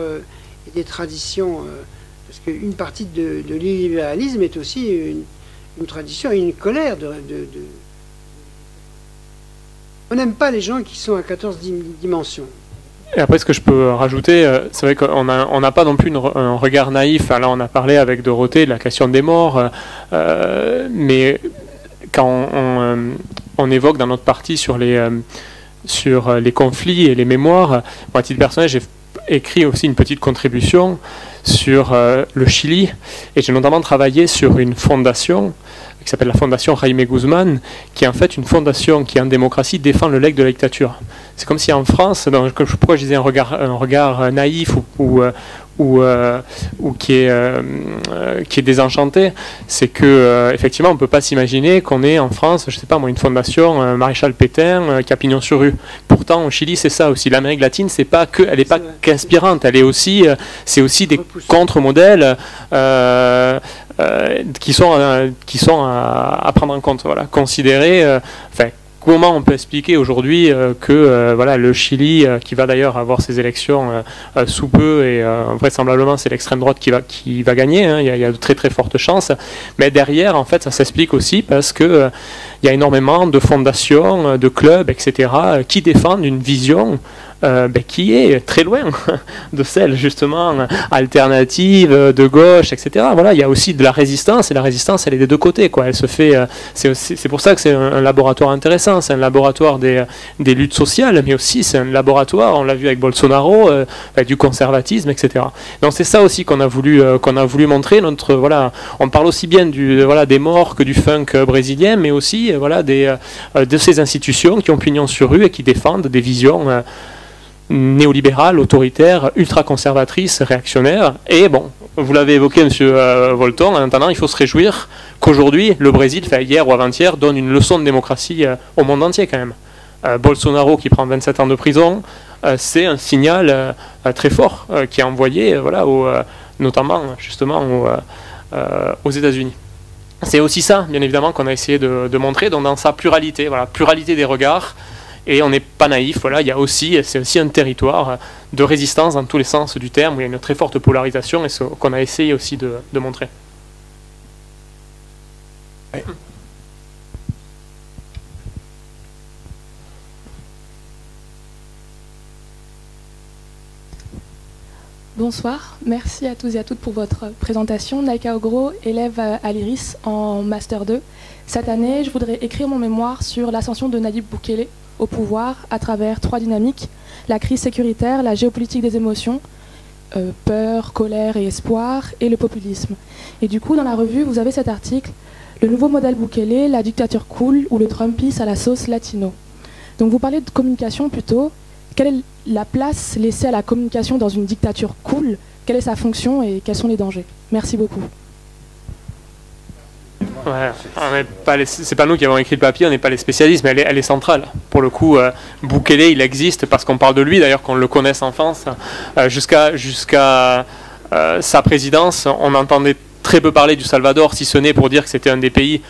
et des traditions. Parce qu'une partie de l'illibéralisme est aussi une tradition et une colère On n'aime pas les gens qui sont à 14 dimensions. Et après, ce que je peux rajouter, c'est vrai qu'on n'a pas non plus un regard naïf. Là, on a parlé avec Dorothée de la question des morts, mais quand on évoque dans notre partie sur les conflits et les mémoires, moi, à titre personnel, j'ai écrit aussi une petite contribution sur le Chili, et j'ai notamment travaillé sur une fondation qui s'appelle la Fondation Jaime Guzman, qui est en fait une fondation qui, en démocratie, défend le legs de la dictature. C'est comme si en France, pourquoi je disais un regard naïf ou qui est désenchanté, c'est que effectivement on ne peut pas s'imaginer qu'on ait en France, je sais pas moi, une fondation Maréchal Pétain qui a pignon sur rue. Pourtant au Chili c'est ça aussi. L'Amérique latine elle n'est pas qu'inspirante, elle est aussi c'est aussi des contre-modèles qui sont à prendre en compte, voilà, considérer. Comment on peut expliquer aujourd'hui que voilà, le Chili, qui va d'ailleurs avoir ses élections sous peu, et vraisemblablement c'est l'extrême droite qui va gagner, hein, il y a de très très fortes chances, mais derrière en fait ça s'explique aussi parce que il y a énormément de fondations, de clubs, etc. Qui défendent une vision qui est très loin de celle justement alternative, de gauche, etc. Voilà, il y a aussi de la résistance, et la résistance elle est des deux côtés, quoi. Elle se fait, c'est pour ça que c'est un laboratoire intéressant, c'est un laboratoire des luttes sociales, mais aussi c'est un laboratoire, on l'a vu avec Bolsonaro, du conservatisme, etc. Donc c'est ça aussi qu'on a voulu montrer. Voilà, on parle aussi bien des morts que du funk brésilien, mais aussi de ces institutions qui ont pignon sur rue et qui défendent des visions néolibérales, autoritaires, ultra-conservatrices, réactionnaires. Et bon, vous l'avez évoqué, M. Volton, en attendant, il faut se réjouir qu'aujourd'hui, le Brésil, hier ou avant-hier, donne une leçon de démocratie au monde entier quand même. Bolsonaro qui prend 27 ans de prison, c'est un signal très fort qui est envoyé notamment justement aux États-Unis. C'est aussi ça, bien évidemment, qu'on a essayé de montrer, donc dans sa pluralité, voilà, pluralité des regards. Et on n'est pas naïf, voilà, c'est aussi un territoire de résistance dans tous les sens du terme, où il y a une très forte polarisation, et ce qu'on a essayé aussi de montrer. Ouais. Bonsoir, merci à tous et à toutes pour votre présentation. Naika Ogro, élève à l'IRIS en Master 2. Cette année, je voudrais écrire mon mémoire sur l'ascension de Nayib Bukele au pouvoir à travers 3 dynamiques: la crise sécuritaire, la géopolitique des émotions, peur, colère et espoir, et le populisme. Et du coup, dans la revue, vous avez cet article, le nouveau modèle Bukele, la dictature cool ou le Trumpisme à la sauce latino. Donc vous parlez de communication plutôt. Quelle est la place laissée à la communication dans une dictature cool? Quelle est sa fonction et quels sont les dangers? Merci beaucoup. Ouais, c'est pas nous qui avons écrit le papier, on n'est pas les spécialistes, mais elle est centrale. Pour le coup, Bukele, il existe parce qu'on parle de lui, d'ailleurs qu'on le connaisse en France. Jusqu'à sa présidence, on entendait très peu parler du Salvador, si ce n'est pour dire que c'était un des pays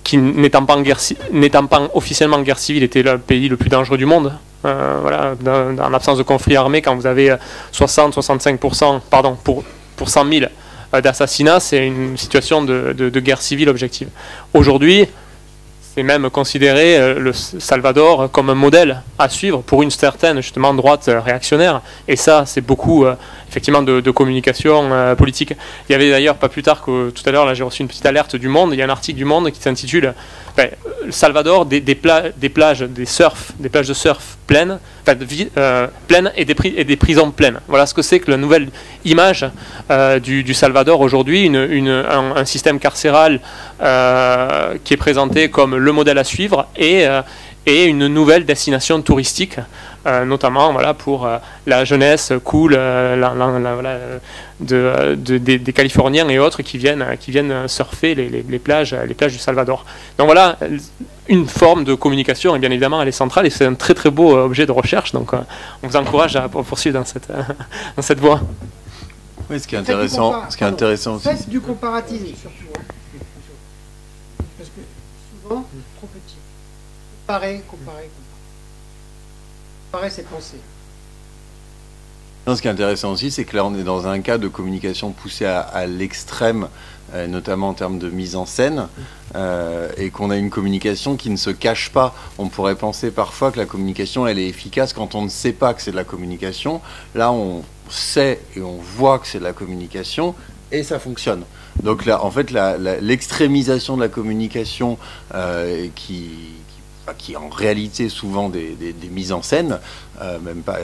qui, n'étant pas officiellement en guerre civile, était le pays le plus dangereux du monde. Voilà, en l'absence de conflits armés, quand vous avez 60-65%, pardon, pour 100 000 d'assassinats, c'est une situation de guerre civile objective. Aujourd'hui, c'est même considéré le Salvador comme un modèle à suivre pour une certaine justement droite réactionnaire. Et ça, c'est beaucoup effectivement de communication politique. Il y avait d'ailleurs pas plus tard que tout à l'heure, là j'ai reçu une petite alerte du Monde. Il y a un article du Monde qui s'intitule Salvador, des plages de surf pleines, pleines et des prisons pleines. Voilà ce que c'est que la nouvelle image du Salvador aujourd'hui, un système carcéral qui est présenté comme le modèle à suivre et une nouvelle destination touristique, notamment voilà, pour la jeunesse cool des Californiens et autres qui viennent surfer les plages du Salvador. Donc voilà, une forme de communication, et bien évidemment elle est centrale, et c'est un très très beau objet de recherche, donc on vous encourage à poursuivre dans cette voie. Oui, ce qui est intéressant aussi. Faites du comparatisme surtout. Hein. Parce que souvent, trop petit. Comparer, c'est penser. Non, ce qui est intéressant aussi, c'est que là, on est dans un cas de communication poussée à l'extrême, notamment en termes de mise en scène, et qu'on a une communication qui ne se cache pas. On pourrait penser parfois que la communication, elle est efficace quand on ne sait pas que c'est de la communication. Là, on sait et on voit que c'est de la communication, et ça fonctionne. Donc là, en fait, l'extrémisation de la communication qui en réalité souvent des mises en scène, même pas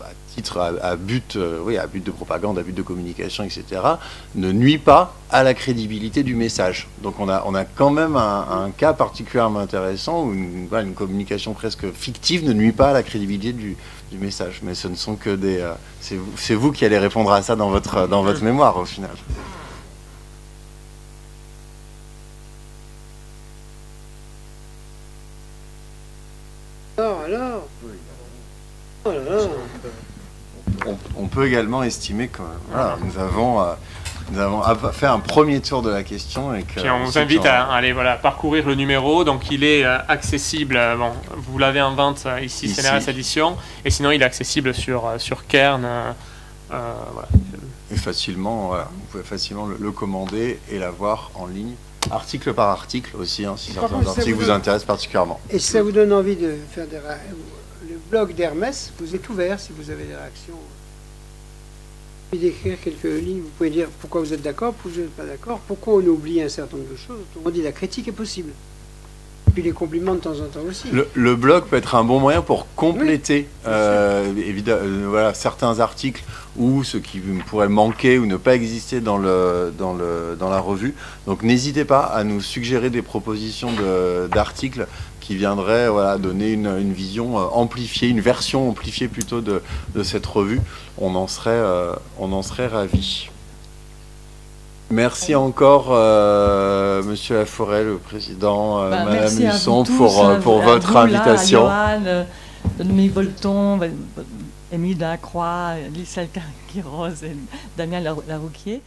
à titre, à but de propagande, à but de communication, etc., ne nuit pas à la crédibilité du message. Donc on a quand même un cas particulièrement intéressant où une communication presque fictive ne nuit pas à la crédibilité du message. Mais ce ne sont que des... c'est vous qui allez répondre à ça dans votre mémoire, au final. Alors. On peut également estimer que voilà, nous avons fait un premier tour de la question. Et puis on vous invite à aller parcourir le numéro. Donc il est accessible, vous l'avez en vente ici. CNRS Édition, et sinon il est accessible sur Cairn. Voilà. Et facilement, voilà, vous pouvez facilement le commander et l'avoir en ligne, article par article aussi, hein, si certains articles vous intéressent particulièrement. Et si ça vous donne envie de faire le blog d'Hermès, vous êtes ouvert si vous avez des réactions. Vous pouvez d'écrire quelques lignes, vous pouvez dire pourquoi vous êtes d'accord, pourquoi vous n'êtes pas d'accord, pourquoi on oublie un certain nombre de choses. On dit la critique est possible. Et puis les compliments de temps en temps aussi. Le blog peut être un bon moyen pour compléter voilà, certains articles ou ce qui pourrait manquer ou ne pas exister dans la revue. Donc n'hésitez pas à nous suggérer des propositions d'articles qui viendraient donner une vision amplifiée, une version amplifiée plutôt de cette revue. On en serait ravis. Merci encore, Monsieur Laforêt, le président, Madame Husson, pour votre invitation. Johan, Dominique Volton, Émile Delacroix, Lisa Quiroz et Damien Larouquier.